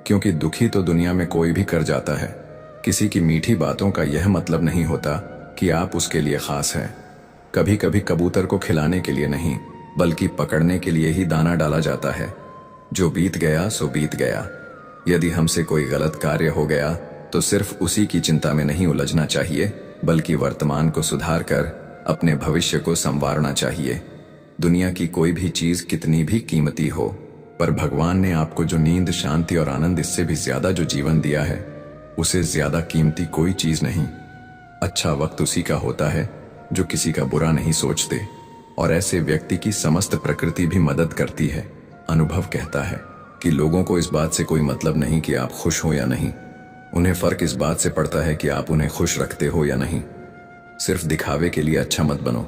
क्योंकि दुखी तो दुनिया में कोई भी कर जाता है। किसी की मीठी बातों का यह मतलब नहीं होता कि आप उसके लिए खास हैं। कभी कभी कबूतर को खिलाने के लिए नहीं बल्कि पकड़ने के लिए ही दाना डाला जाता है। जो बीत गया सो बीत गया। यदि हमसे कोई गलत कार्य हो गया तो सिर्फ उसी की चिंता में नहीं उलझना चाहिए, बल्कि वर्तमान को सुधार कर अपने भविष्य को संवारना चाहिए। दुनिया की कोई भी चीज कितनी भी कीमती हो, पर भगवान ने आपको जो नींद, शांति और आनंद, इससे भी ज्यादा जो जीवन दिया है, उसे ज्यादा कीमती कोई चीज नहीं। अच्छा वक्त उसी का होता है जो किसी का बुरा नहीं सोचते, और ऐसे व्यक्ति की समस्त प्रकृति भी मदद करती है। अनुभव कहता है कि लोगों को इस बात से कोई मतलब नहीं कि आप खुश हो या नहीं, उन्हें फर्क इस बात से पड़ता है कि आप उन्हें खुश रखते हो या नहीं। सिर्फ दिखावे के लिए अच्छा मत बनो।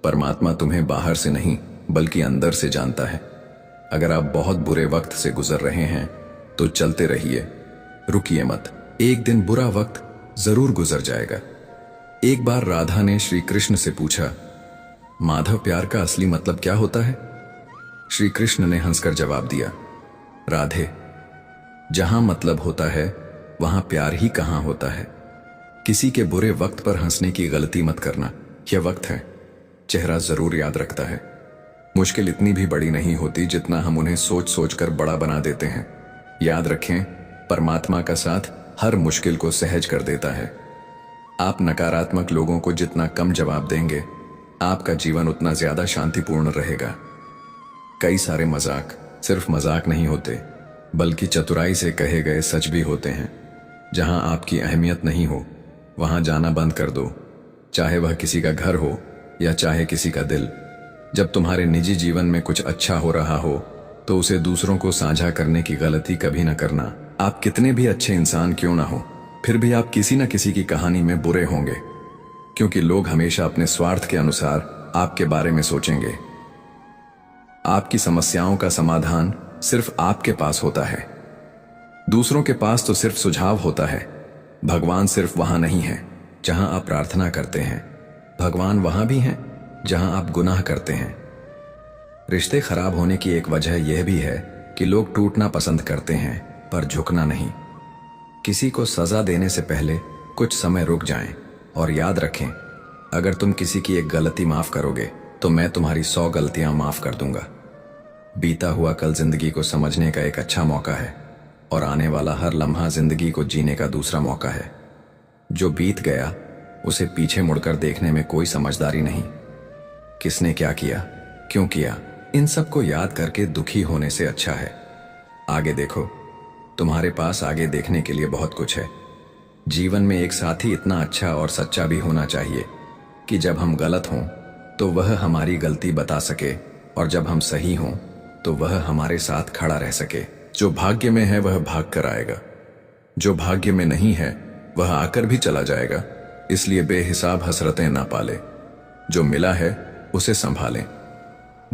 परमात्मा तुम्हें बाहर से नहीं बल्कि अंदर से जानता है। अगर आप बहुत बुरे वक्त से गुजर रहे हैं तो चलते रहिए, रुकिए मत। एक दिन बुरा वक्त जरूर गुजर जाएगा। एक बार राधा ने श्री कृष्ण से पूछा, माधव, प्यार का असली मतलब क्या होता है? श्री कृष्ण ने हंसकर जवाब दिया, राधे, जहां मतलब होता है वहां प्यार ही कहां होता है। किसी के बुरे वक्त पर हंसने की गलती मत करना। यह वक्त है, चेहरा जरूर याद रखता है। मुश्किल इतनी भी बड़ी नहीं होती जितना हम उन्हें सोच सोच कर बड़ा बना देते हैं। याद रखें, परमात्मा का साथ हर मुश्किल को सहज कर देता है। आप नकारात्मक लोगों को जितना कम जवाब देंगे, आपका जीवन उतना ज्यादा शांतिपूर्ण रहेगा। कई सारे मजाक सिर्फ मजाक नहीं होते, बल्कि चतुराई से कहे गए सच भी होते हैं। जहां आपकी अहमियत नहीं हो, वहां जाना बंद कर दो, चाहे वह किसी का घर हो या चाहे किसी का दिल। जब तुम्हारे निजी जीवन में कुछ अच्छा हो रहा हो, तो उसे दूसरों को साझा करने की गलती कभी न करना। आप कितने भी अच्छे इंसान क्यों ना हो, फिर भी आप किसी न किसी की कहानी में बुरे होंगे, क्योंकि लोग हमेशा अपने स्वार्थ के अनुसार आपके बारे में सोचेंगे। आपकी समस्याओं का समाधान सिर्फ आपके पास होता है, दूसरों के पास तो सिर्फ सुझाव होता है। भगवान सिर्फ वहां नहीं है जहां आप प्रार्थना करते हैं, भगवान वहां भी हैं जहां आप गुनाह करते हैं। रिश्ते खराब होने की एक वजह यह भी है कि लोग टूटना पसंद करते हैं पर झुकना नहीं। किसी को सजा देने से पहले कुछ समय रुक जाएं और याद रखें, अगर तुम किसी की एक गलती माफ करोगे तो मैं तुम्हारी 100 गलतियां माफ कर दूंगा। बीता हुआ कल जिंदगी को समझने का एक अच्छा मौका है और आने वाला हर लम्हा जिंदगी को जीने का दूसरा मौका है। जो बीत गया उसे पीछे मुड़कर देखने में कोई समझदारी नहीं। किसने क्या किया, क्यों किया, इन सब को याद करके दुखी होने से अच्छा है आगे देखो। तुम्हारे पास आगे देखने के लिए बहुत कुछ है। जीवन में एक साथी इतना अच्छा और सच्चा भी होना चाहिए कि जब हम गलत हों तो वह हमारी गलती बता सके, और जब हम सही हों तो वह हमारे साथ खड़ा रह सके। जो भाग्य में है वह भाग कर आएगा, जो भाग्य में नहीं है वह आकर भी चला जाएगा। इसलिए बेहिसाब हसरतें ना पाले। जो मिला है उसे संभालें।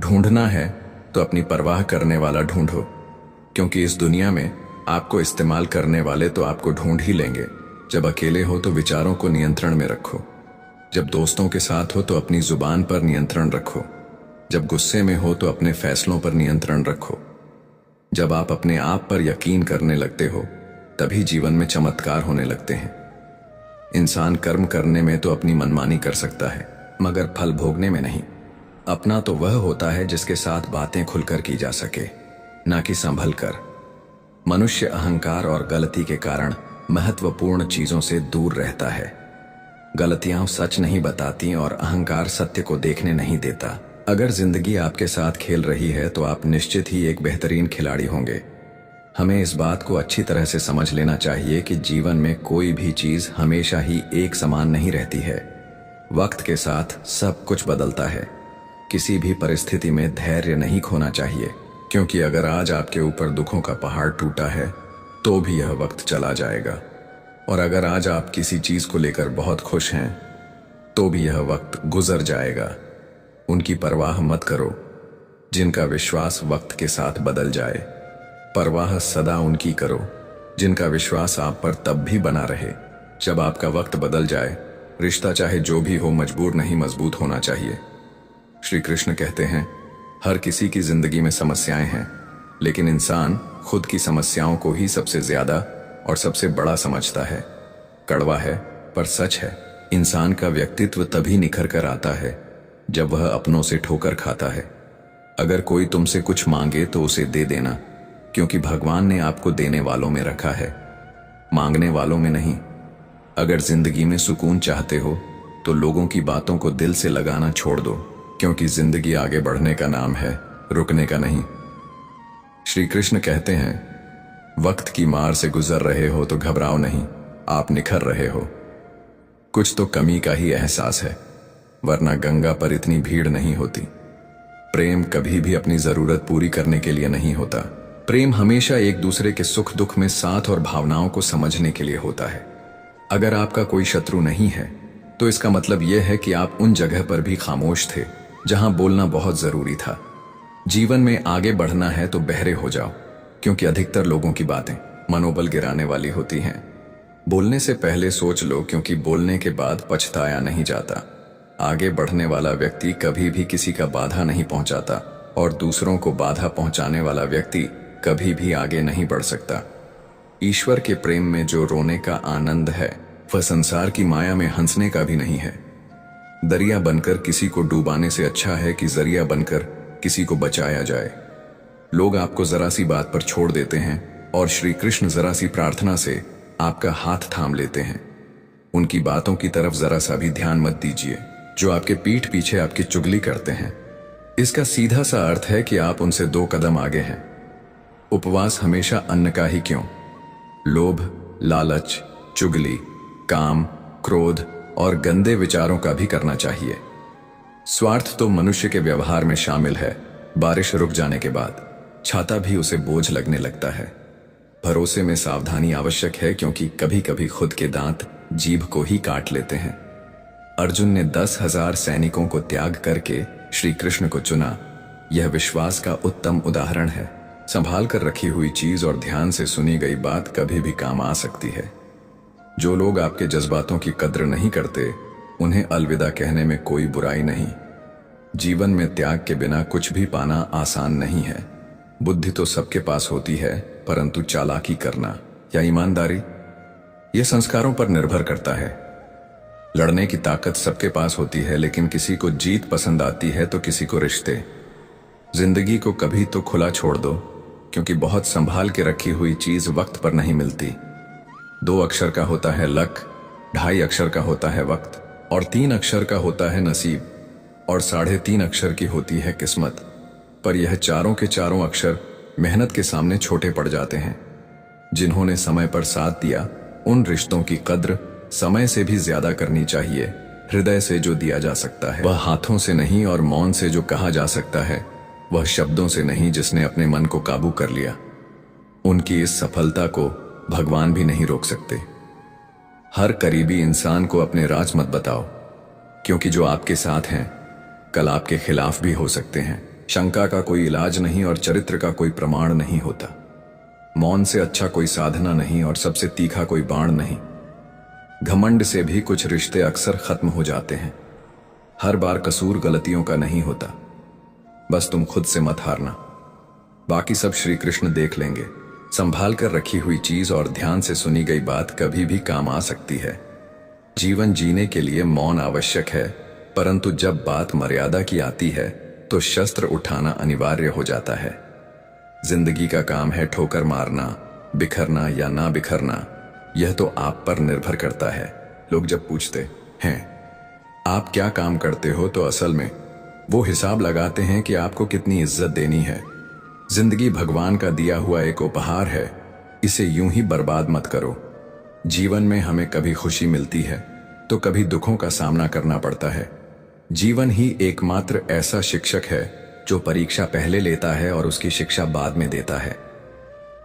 ढूंढना है तो अपनी परवाह करने वाला ढूंढो, क्योंकि इस दुनिया में आपको इस्तेमाल करने वाले तो आपको ढूंढ ही लेंगे। जब अकेले हो तो विचारों को नियंत्रण में रखो, जब दोस्तों के साथ हो तो अपनी जुबान पर नियंत्रण रखो, जब गुस्से में हो तो अपने फैसलों पर नियंत्रण रखो। जब आप अपने आप पर यकीन करने लगते हो तभी जीवन में चमत्कार होने लगते हैं। इंसान कर्म करने में तो अपनी मनमानी कर सकता है, मगर फल भोगने में नहीं। अपना तो वह होता है जिसके साथ बातें खुलकर की जा सके, ना कि संभल कर। मनुष्य अहंकार और गलती के कारण महत्वपूर्ण चीजों से दूर रहता है। गलतियां सच नहीं बताती और अहंकार सत्य को देखने नहीं देता। अगर जिंदगी आपके साथ खेल रही है तो आप निश्चित ही एक बेहतरीन खिलाड़ी होंगे। हमें इस बात को अच्छी तरह से समझ लेना चाहिए कि जीवन में कोई भी चीज हमेशा ही एक समान नहीं रहती है। वक्त के साथ सब कुछ बदलता है। किसी भी परिस्थिति में धैर्य नहीं खोना चाहिए, क्योंकि अगर आज आपके ऊपर दुखों का पहाड़ टूटा है तो भी यह वक्त चला जाएगा, और अगर आज आप किसी चीज को लेकर बहुत खुश हैं तो भी यह वक्त गुजर जाएगा। उनकी परवाह मत करो जिनका विश्वास वक्त के साथ बदल जाए। परवाह सदा उनकी करो जिनका विश्वास आप पर तब भी बना रहे जब आपका वक्त बदल जाए। रिश्ता चाहे जो भी हो मजबूर नहीं, मजबूत होना चाहिए। श्री कृष्ण कहते हैं, हर किसी की जिंदगी में समस्याएं हैं, लेकिन इंसान खुद की समस्याओं को ही सबसे ज्यादा और सबसे बड़ा समझता है। कड़वा है पर सच है। इंसान का व्यक्तित्व तभी निखर कर आता है जब वह अपनों से ठोकर खाता है। अगर कोई तुमसे कुछ मांगे तो उसे दे देना, क्योंकि भगवान ने आपको देने वालों में रखा है, मांगने वालों में नहीं। अगर जिंदगी में सुकून चाहते हो तो लोगों की बातों को दिल से लगाना छोड़ दो, क्योंकि जिंदगी आगे बढ़ने का नाम है, रुकने का नहीं। श्री कृष्ण कहते हैं, वक्त की मार से गुजर रहे हो तो घबराओ नहीं, आप निखर रहे हो। कुछ तो कमी का ही एहसास है, वरना गंगा पर इतनी भीड़ नहीं होती। प्रेम कभी भी अपनी जरूरत पूरी करने के लिए नहीं होता। प्रेम हमेशा एक दूसरे के सुख दुख में साथ और भावनाओं को समझने के लिए होता है। अगर आपका कोई शत्रु नहीं है तो इसका मतलब यह है कि आप उन जगह पर भी खामोश थे जहां बोलना बहुत जरूरी था। जीवन में आगे बढ़ना है तो बहरे हो जाओ, क्योंकि अधिकतर लोगों की बातें मनोबल गिराने वाली होती हैं। बोलने से पहले सोच लो, क्योंकि बोलने के बाद पछताया नहीं जाता। आगे बढ़ने वाला व्यक्ति कभी भी किसी का बाधा नहीं पहुंचाता और दूसरों को बाधा पहुंचाने वाला व्यक्ति कभी भी आगे नहीं बढ़ सकता। ईश्वर के प्रेम में जो रोने का आनंद है वह संसार की माया में हंसने का भी नहीं है। दरिया बनकर किसी को डूबाने से अच्छा है कि जरिया बनकर किसी को बचाया जाए। लोग आपको जरा सी बात पर छोड़ देते हैं और श्री कृष्ण जरा सी प्रार्थना से आपका हाथ थाम लेते हैं। उनकी बातों की तरफ जरा सा भी ध्यान मत दीजिए जो आपके पीठ पीछे आपकी चुगली करते हैं। इसका सीधा सा अर्थ है कि आप उनसे 2 कदम आगे हैं। उपवास हमेशा अन्न का ही क्यों, लोभ, लालच, चुगली, काम, क्रोध और गंदे विचारों का भी करना चाहिए। स्वार्थ तो मनुष्य के व्यवहार में शामिल है। बारिश रुक जाने के बाद छाता भी उसे बोझ लगने लगता है। भरोसे में सावधानी आवश्यक है, क्योंकि कभी कभी खुद के दांत जीभ को ही काट लेते हैं। अर्जुन ने 10,000 सैनिकों को त्याग करके श्री कृष्ण को चुना। यह विश्वास का उत्तम उदाहरण है। संभाल कर रखी हुई चीज और ध्यान से सुनी गई बात कभी भी काम आ सकती है। जो लोग आपके जज्बातों की कद्र नहीं करते उन्हें अलविदा कहने में कोई बुराई नहीं। जीवन में त्याग के बिना कुछ भी पाना आसान नहीं है। बुद्धि तो सबके पास होती है, परंतु चालाकी करना या ईमानदारी यह संस्कारों पर निर्भर करता है। लड़ने की ताकत सबके पास होती है, लेकिन किसी को जीत पसंद आती है तो किसी को रिश्ते। जिंदगी को कभी तो खुला छोड़ दो, क्योंकि बहुत संभाल के रखी हुई चीज वक्त पर नहीं मिलती। 2 अक्षर का होता है लक, 2.5 अक्षर का होता है वक्त और 3 अक्षर का होता है नसीब और 3.5 अक्षर की होती है किस्मत। पर यह चारों के चारों अक्षर मेहनत के सामने छोटे पड़ जाते हैं। जिन्होंने समय पर साथ दिया उन रिश्तों की कद्र समय से भी ज्यादा करनी चाहिए। हृदय से जो दिया जा सकता है वह हाथों से नहीं, और मौन से जो कहा जा सकता है वह शब्दों से नहीं। जिसने अपने मन को काबू कर लिया उनकी इस सफलता को भगवान भी नहीं रोक सकते। हर करीबी इंसान को अपने राज मत बताओ, क्योंकि जो आपके साथ हैं कल आपके खिलाफ भी हो सकते हैं। शंका का कोई इलाज नहीं और चरित्र का कोई प्रमाण नहीं होता। मौन से अच्छा कोई साधना नहीं और सबसे तीखा कोई बाण नहीं। घमंड से भी कुछ रिश्ते अक्सर खत्म हो जाते हैं। हर बार कसूर गलतियों का नहीं होता। बस तुम खुद से मत हारना, बाकी सब श्री कृष्ण देख लेंगे। संभाल कर रखी हुई चीज और ध्यान से सुनी गई बात कभी भी काम आ सकती है। जीवन जीने के लिए मौन आवश्यक है, परंतु जब बात मर्यादा की आती है तो शस्त्र उठाना अनिवार्य हो जाता है। जिंदगी का काम है ठोकर मारना, बिखरना या ना बिखरना, यह तो आप पर निर्भर करता है। लोग जब पूछते हैं आप क्या काम करते हो, तो असल में वो हिसाब लगाते हैं कि आपको कितनी इज्जत देनी है। जिंदगी भगवान का दिया हुआ एक उपहार है, इसे यूं ही बर्बाद मत करो। जीवन में हमें कभी खुशी मिलती है तो कभी दुखों का सामना करना पड़ता है। जीवन ही एकमात्र ऐसा शिक्षक है जो परीक्षा पहले लेता है और उसकी शिक्षा बाद में देता है।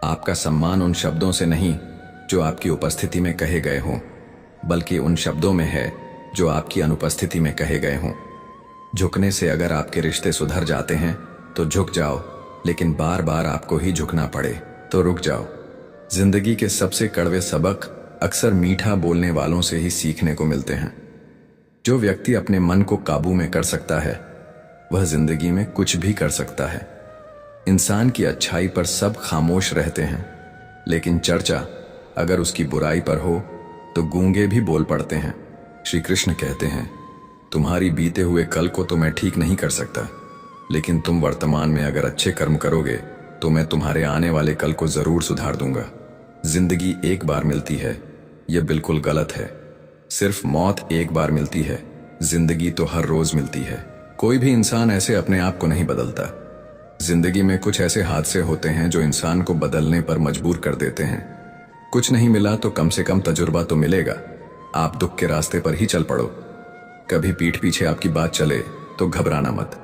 आपका सम्मान उन शब्दों से नहीं जो आपकी उपस्थिति में कहे गए हों, बल्कि उन शब्दों में है जो आपकी अनुपस्थिति में कहे गए हों। झुकने से अगर आपके रिश्ते सुधर जाते हैं तो झुक जाओ, लेकिन बार बार आपको ही झुकना पड़े तो रुक जाओ। जिंदगी के सबसे कड़वे सबक अक्सर मीठा बोलने वालों से ही सीखने को मिलते हैं। जो व्यक्ति अपने मन को काबू में कर सकता है वह जिंदगी में कुछ भी कर सकता है। इंसान की अच्छाई पर सब खामोश रहते हैं, लेकिन चर्चा अगर उसकी बुराई पर हो तो गूंगे भी बोल पड़ते हैं। श्री कृष्ण कहते हैं, तुम्हारी बीते हुए कल को तो मैं ठीक नहीं कर सकता, लेकिन तुम वर्तमान में अगर अच्छे कर्म करोगे तो मैं तुम्हारे आने वाले कल को जरूर सुधार दूंगा। जिंदगी एक बार मिलती है, यह बिल्कुल गलत है। सिर्फ मौत एक बार मिलती है, जिंदगी तो हर रोज मिलती है। कोई भी इंसान ऐसे अपने आप को नहीं बदलता। जिंदगी में कुछ ऐसे हादसे होते हैं जो इंसान को बदलने पर मजबूर कर देते हैं। कुछ नहीं मिला तो कम से कम तजुर्बा तो मिलेगा। आप दुख के रास्ते पर ही चल पड़ो। कभी पीठ पीछे आपकी बात चले तो घबराना मत,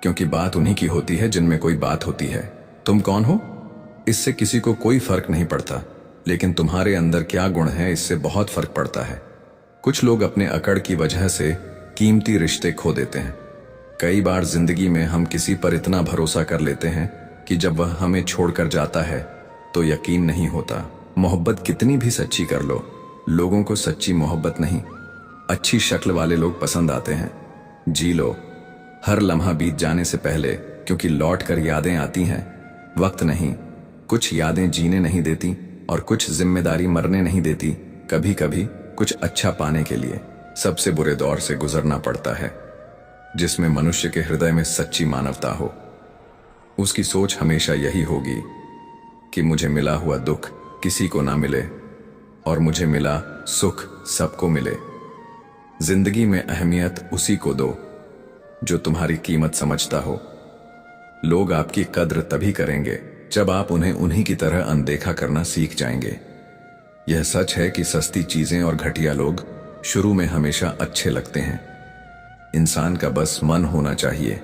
क्योंकि बात उन्हीं की होती है जिनमें कोई बात होती है। तुम कौन हो इससे किसी को कोई फर्क नहीं पड़ता, लेकिन तुम्हारे अंदर क्या गुण है इससे बहुत फर्क पड़ता है। कुछ लोग अपने अकड़ की वजह से कीमती रिश्ते खो देते हैं। कई बार जिंदगी में हम किसी पर इतना भरोसा कर लेते हैं कि जब वह हमें छोड़कर जाता है तो यकीन नहीं होता। मोहब्बत कितनी भी सच्ची कर लो, लोगों को सच्ची मोहब्बत नहीं, अच्छी शक्ल वाले लोग पसंद आते हैं। जी लो हर लम्हा बीत जाने से पहले, क्योंकि लौट कर यादें आती हैं। वक्त नहीं, कुछ यादें जीने नहीं देती और कुछ जिम्मेदारी मरने नहीं देती। कभी कभी कुछ अच्छा पाने के लिए सबसे बुरे दौर से गुजरना पड़ता है। जिसमें मनुष्य के हृदय में सच्ची मानवता हो, उसकी सोच हमेशा यही होगी कि मुझे मिला हुआ दुख किसी को ना मिले और मुझे मिला सुख सबको मिले। जिंदगी में अहमियत उसी को दो जो तुम्हारी कीमत समझता हो। लोग आपकी कद्र तभी करेंगे जब आप उन्हें उन्हीं की तरह अनदेखा करना सीख जाएंगे। यह सच है कि सस्ती चीजें और घटिया लोग शुरू में हमेशा अच्छे लगते हैं। इंसान का बस मन होना चाहिए,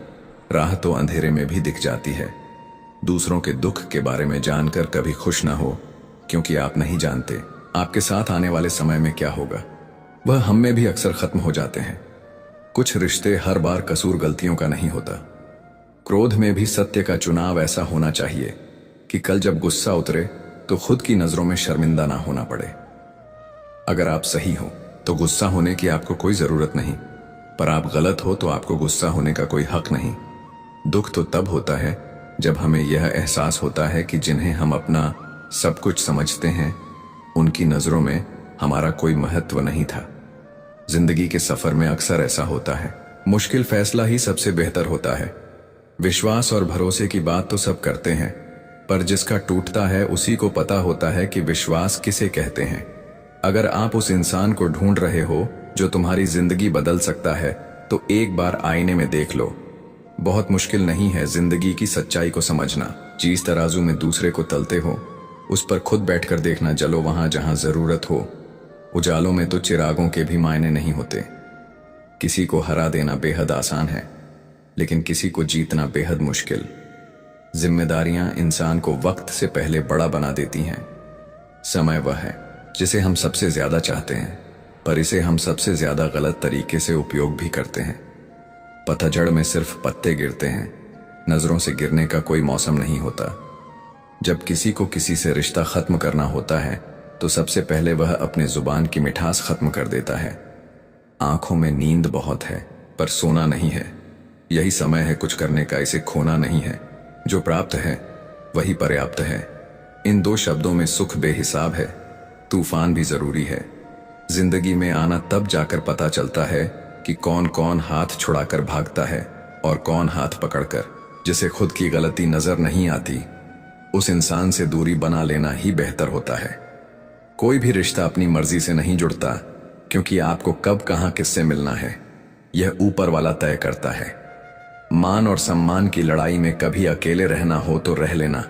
राह तो अंधेरे में भी दिख जाती है। दूसरों के दुख के बारे में जानकर कभी खुश ना हो, क्योंकि आप नहीं जानते आपके साथ आने वाले समय में क्या होगा। वह हम में भी अक्सर खत्म हो जाते हैं। कुछ रिश्ते हर बार कसूर गलतियों का नहीं होता। क्रोध में भी सत्य का चुनाव ऐसा होना चाहिए कि कल जब गुस्सा उतरे तो खुद की नजरों में शर्मिंदा ना होना पड़े। अगर आप सही हो तो गुस्सा होने की आपको कोई जरूरत नहीं, पर आप गलत हो तो आपको गुस्सा होने का कोई हक नहीं। दुख तो तब होता है जब हमें यह एहसास होता है कि जिन्हें हम अपना सब कुछ समझते हैं, उनकी नजरों में हमारा कोई महत्व नहीं था। जिंदगी के सफर में अक्सर ऐसा होता है। मुश्किल फैसला ही सबसे बेहतर होता है। विश्वास और भरोसे की बात तो सब करते हैं, पर जिसका टूटता है उसी को पता होता है कि विश्वास किसे कहते हैं। अगर आप उस इंसान को ढूंढ रहे हो जो तुम्हारी जिंदगी बदल सकता है, तो एक बार आईने में देख लो। बहुत मुश्किल नहीं है जिंदगी की सच्चाई को समझना। जिस तराजू में दूसरे को तलते हो, उस पर खुद बैठकर देखना। जलो वहां जहां जरूरत हो। उजालों में तो चिरागों के भी मायने नहीं होते। किसी को हरा देना बेहद आसान है, लेकिन किसी को जीतना बेहद मुश्किल। जिम्मेदारियां इंसान को वक्त से पहले बड़ा बना देती हैं। समय वह है जिसे हम सबसे ज्यादा चाहते हैं, पर इसे हम सबसे ज्यादा गलत तरीके से उपयोग भी करते हैं। पतझड़ में सिर्फ पत्ते गिरते हैं, नजरों से गिरने का कोई मौसम नहीं होता। जब किसी को किसी से रिश्ता खत्म करना होता है तो सबसे पहले वह अपने जुबान की मिठास खत्म कर देता है। आंखों में नींद बहुत है, पर सोना नहीं है। यही समय है कुछ करने का, इसे खोना नहीं है। जो प्राप्त है वही पर्याप्त है। इन दो शब्दों में सुख बेहिसाब है, तूफान भी जरूरी है। जिंदगी में आना तब जाकर पता चलता है कि कौन कौन हाथ छुड़ाकर भागता है और कौन हाथ पकड़कर। जिसे खुद की गलती नजर नहीं आती, उस इंसान से दूरी बना लेना ही बेहतर होता है। कोई भी रिश्ता अपनी मर्जी से नहीं जुड़ता, क्योंकि आपको कब कहां किससे मिलना है यह ऊपर वाला तय करता है। मान और सम्मान की लड़ाई में कभी अकेले रहना हो तो रह लेना,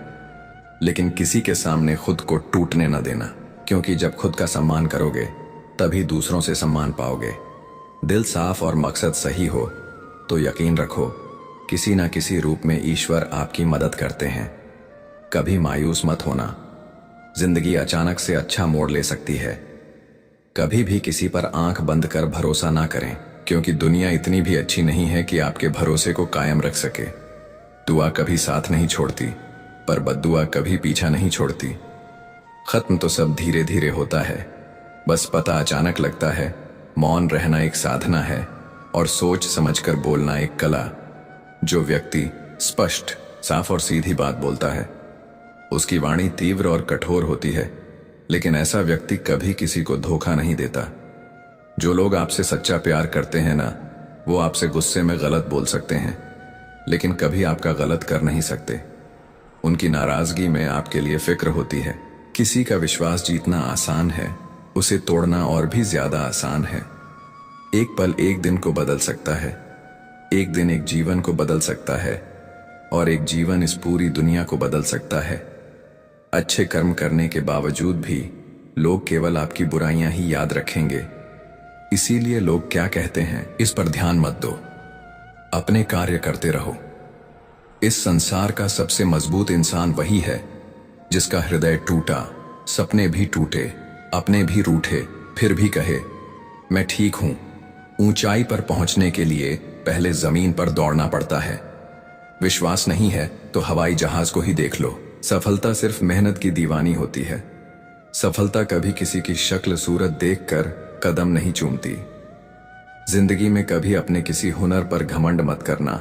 लेकिन किसी के सामने खुद को टूटने न देना, क्योंकि जब खुद का सम्मान करोगे तभी दूसरों से सम्मान पाओगे। दिल साफ और मकसद सही हो तो यकीन रखो किसी न किसी रूप में ईश्वर आपकी मदद करते हैं। कभी मायूस मत होना, जिंदगी अचानक से अच्छा मोड़ ले सकती है। कभी भी किसी पर आंख बंद कर भरोसा ना करें, क्योंकि दुनिया इतनी भी अच्छी नहीं है कि आपके भरोसे को कायम रख सके। दुआ कभी साथ नहीं छोड़ती, पर बद्दुआ कभी पीछा नहीं छोड़ती। खत्म तो सब धीरे धीरे होता है, बस पता अचानक लगता है। मौन रहना एक साधना है और सोच समझकर बोलना एक कला। जो व्यक्ति स्पष्ट, साफ और सीधी बात बोलता है, उसकी वाणी तीव्र और कठोर होती है, लेकिन ऐसा व्यक्ति कभी किसी को धोखा नहीं देता। जो लोग आपसे सच्चा प्यार करते हैं ना, वो आपसे गुस्से में गलत बोल सकते हैं, लेकिन कभी आपका गलत कर नहीं सकते। उनकी नाराजगी में आपके लिए फिक्र होती है। किसी का विश्वास जीतना आसान है, उसे तोड़ना और भी ज्यादा आसान है। एक पल एक दिन को बदल सकता है, एक दिन एक जीवन को बदल सकता है, और एक जीवन इस पूरी दुनिया को बदल सकता है। अच्छे कर्म करने के बावजूद भी लोग केवल आपकी बुराइयां ही याद रखेंगे। इसीलिए लोग क्या कहते हैं, इस पर ध्यान मत दो, अपने कार्य करते रहो। इस संसार का सबसे मजबूत इंसान वही है जिसका हृदय टूटा, सपने भी टूटे, अपने भी रूठे, फिर भी कहे मैं ठीक हूं। ऊंचाई पर पहुंचने के लिए पहले जमीन पर दौड़ना पड़ता है। विश्वास नहीं है तो हवाई जहाज को ही देख लो। सफलता सिर्फ मेहनत की दीवानी होती है। सफलता कभी किसी की शक्ल सूरत देखकर कदम नहीं चूमती। जिंदगी में कभी अपने किसी हुनर पर घमंड मत करना,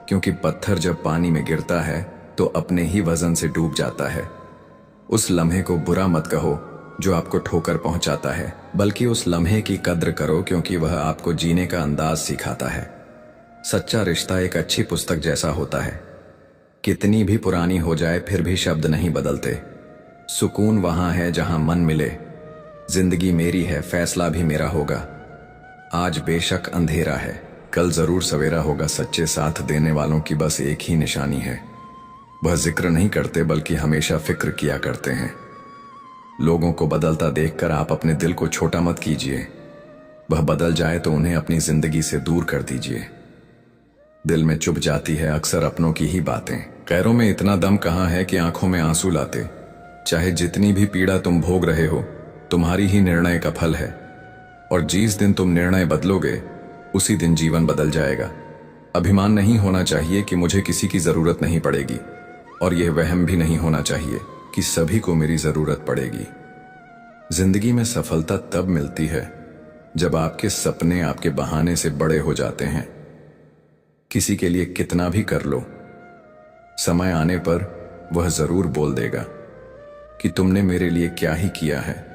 क्योंकि पत्थर जब पानी में गिरता है तो अपने ही वजन से डूब जाता है। उस लम्हे को बुरा मत कहो जो आपको ठोकर पहुंचाता है, बल्कि उस लम्हे की कद्र करो क्योंकि वह आपको जीने का अंदाज सिखाता है। सच्चा रिश्ता एक अच्छी पुस्तक जैसा होता है, कितनी भी पुरानी हो जाए फिर भी शब्द नहीं बदलते। सुकून वहां है जहां मन मिले। जिंदगी मेरी है, फैसला भी मेरा होगा। आज बेशक अंधेरा है, कल जरूर सवेरा होगा। सच्चे साथ देने वालों की बस एक ही निशानी है, वह जिक्र नहीं करते बल्कि हमेशा फिक्र किया करते हैं। लोगों को बदलता देखकर आप अपने दिल को छोटा मत कीजिए। वह बदल जाए तो उन्हें अपनी जिंदगी से दूर कर दीजिए। दिल में चुभ जाती है अक्सर अपनों की ही बातें। गैरों में इतना दम कहाँ है कि आंखों में आंसू लाते। चाहे जितनी भी पीड़ा तुम भोग रहे हो, तुम्हारी ही निर्णय का फल है। और जिस दिन तुम निर्णय बदलोगे उसी दिन जीवन बदल जाएगा। अभिमान नहीं होना चाहिए कि मुझे किसी की जरूरत नहीं पड़ेगी, और यह वहम भी नहीं होना चाहिए कि सभी को मेरी जरूरत पड़ेगी। जिंदगी में सफलता तब मिलती है जब आपके सपने आपके बहाने से बड़े हो जाते हैं। किसी के लिए कितना भी कर लो, समय आने पर वह जरूर बोल देगा कि तुमने मेरे लिए क्या ही किया है।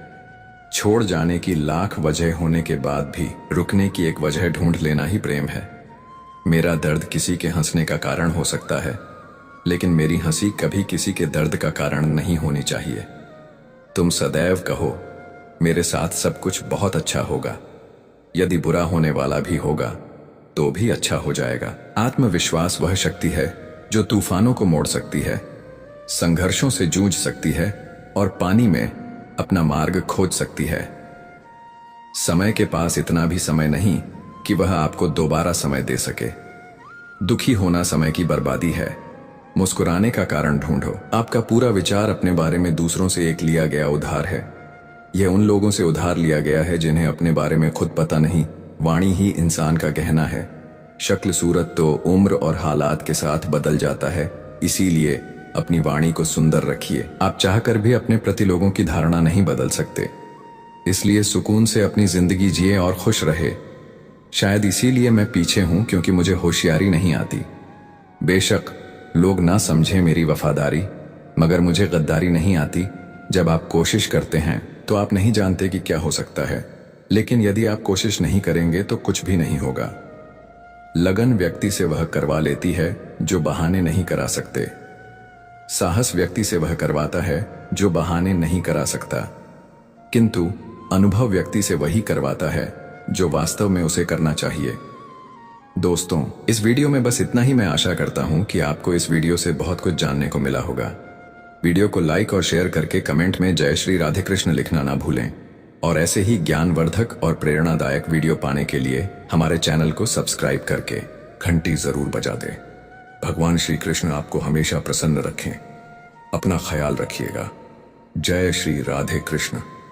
छोड़ जाने की लाख वजह होने के बाद भी रुकने की एक वजह ढूंढ लेना ही प्रेम है। मेरा दर्द किसी के हंसने का कारण हो सकता है, लेकिन मेरी हंसी कभी किसी के दर्द का कारण नहीं होनी चाहिए। तुम सदैव कहो, मेरे साथ सब कुछ बहुत अच्छा होगा। यदि बुरा होने वाला भी होगा तो भी अच्छा हो जाएगा। आत्मविश्वास वह शक्ति है जो तूफानों को मोड़ सकती है, संघर्षों से जूझ सकती है और पानी में अपना मार्ग खोज सकती है। समय के पास इतना भी समय नहीं कि वह आपको दोबारा समय दे सके। दुखी होना समय की बर्बादी है, मुस्कुराने का कारण ढूंढो। आपका पूरा विचार अपने बारे में दूसरों से एक लिया गया उधार है। यह उन लोगों से उधार लिया गया है जिन्हें अपने बारे में खुद पता नहीं। वाणी ही इंसान का गहना है। शक्ल सूरत तो उम्र और हालात के साथ बदल जाता है, इसीलिए अपनी वाणी को सुंदर रखिए। आप चाहकर भी अपने प्रति लोगों की धारणा नहीं बदल सकते, इसलिए सुकून से अपनी जिंदगी जिए और खुश रहे। शायद इसीलिए मैं पीछे हूं, क्योंकि मुझे होशियारी नहीं आती। बेशक लोग ना समझे मेरी वफादारी, मगर मुझे गद्दारी नहीं आती। जब आप कोशिश करते हैं तो आप नहीं जानते कि क्या हो सकता है, लेकिन यदि आप कोशिश नहीं करेंगे तो कुछ भी नहीं होगा। लगन व्यक्ति से वह करवा लेती है जो बहाने नहीं करा सकते। साहस व्यक्ति से वह करवाता है जो बहाने नहीं करा सकता, किंतु अनुभव व्यक्ति से वही करवाता है जो वास्तव में उसे करना चाहिए। दोस्तों, इस वीडियो में बस इतना ही। मैं आशा करता हूं कि आपको इस वीडियो से बहुत कुछ जानने को मिला होगा। वीडियो को लाइक और शेयर करके कमेंट में जय श्री राधे कृष्ण लिखना ना भूलें, और ऐसे ही ज्ञानवर्धक और प्रेरणादायक वीडियो पाने के लिए हमारे चैनल को सब्सक्राइब करके घंटी जरूर बजा दें। भगवान श्री कृष्ण आपको हमेशा प्रसन्न रखें। अपना ख्याल रखिएगा। जय श्री राधे कृष्ण।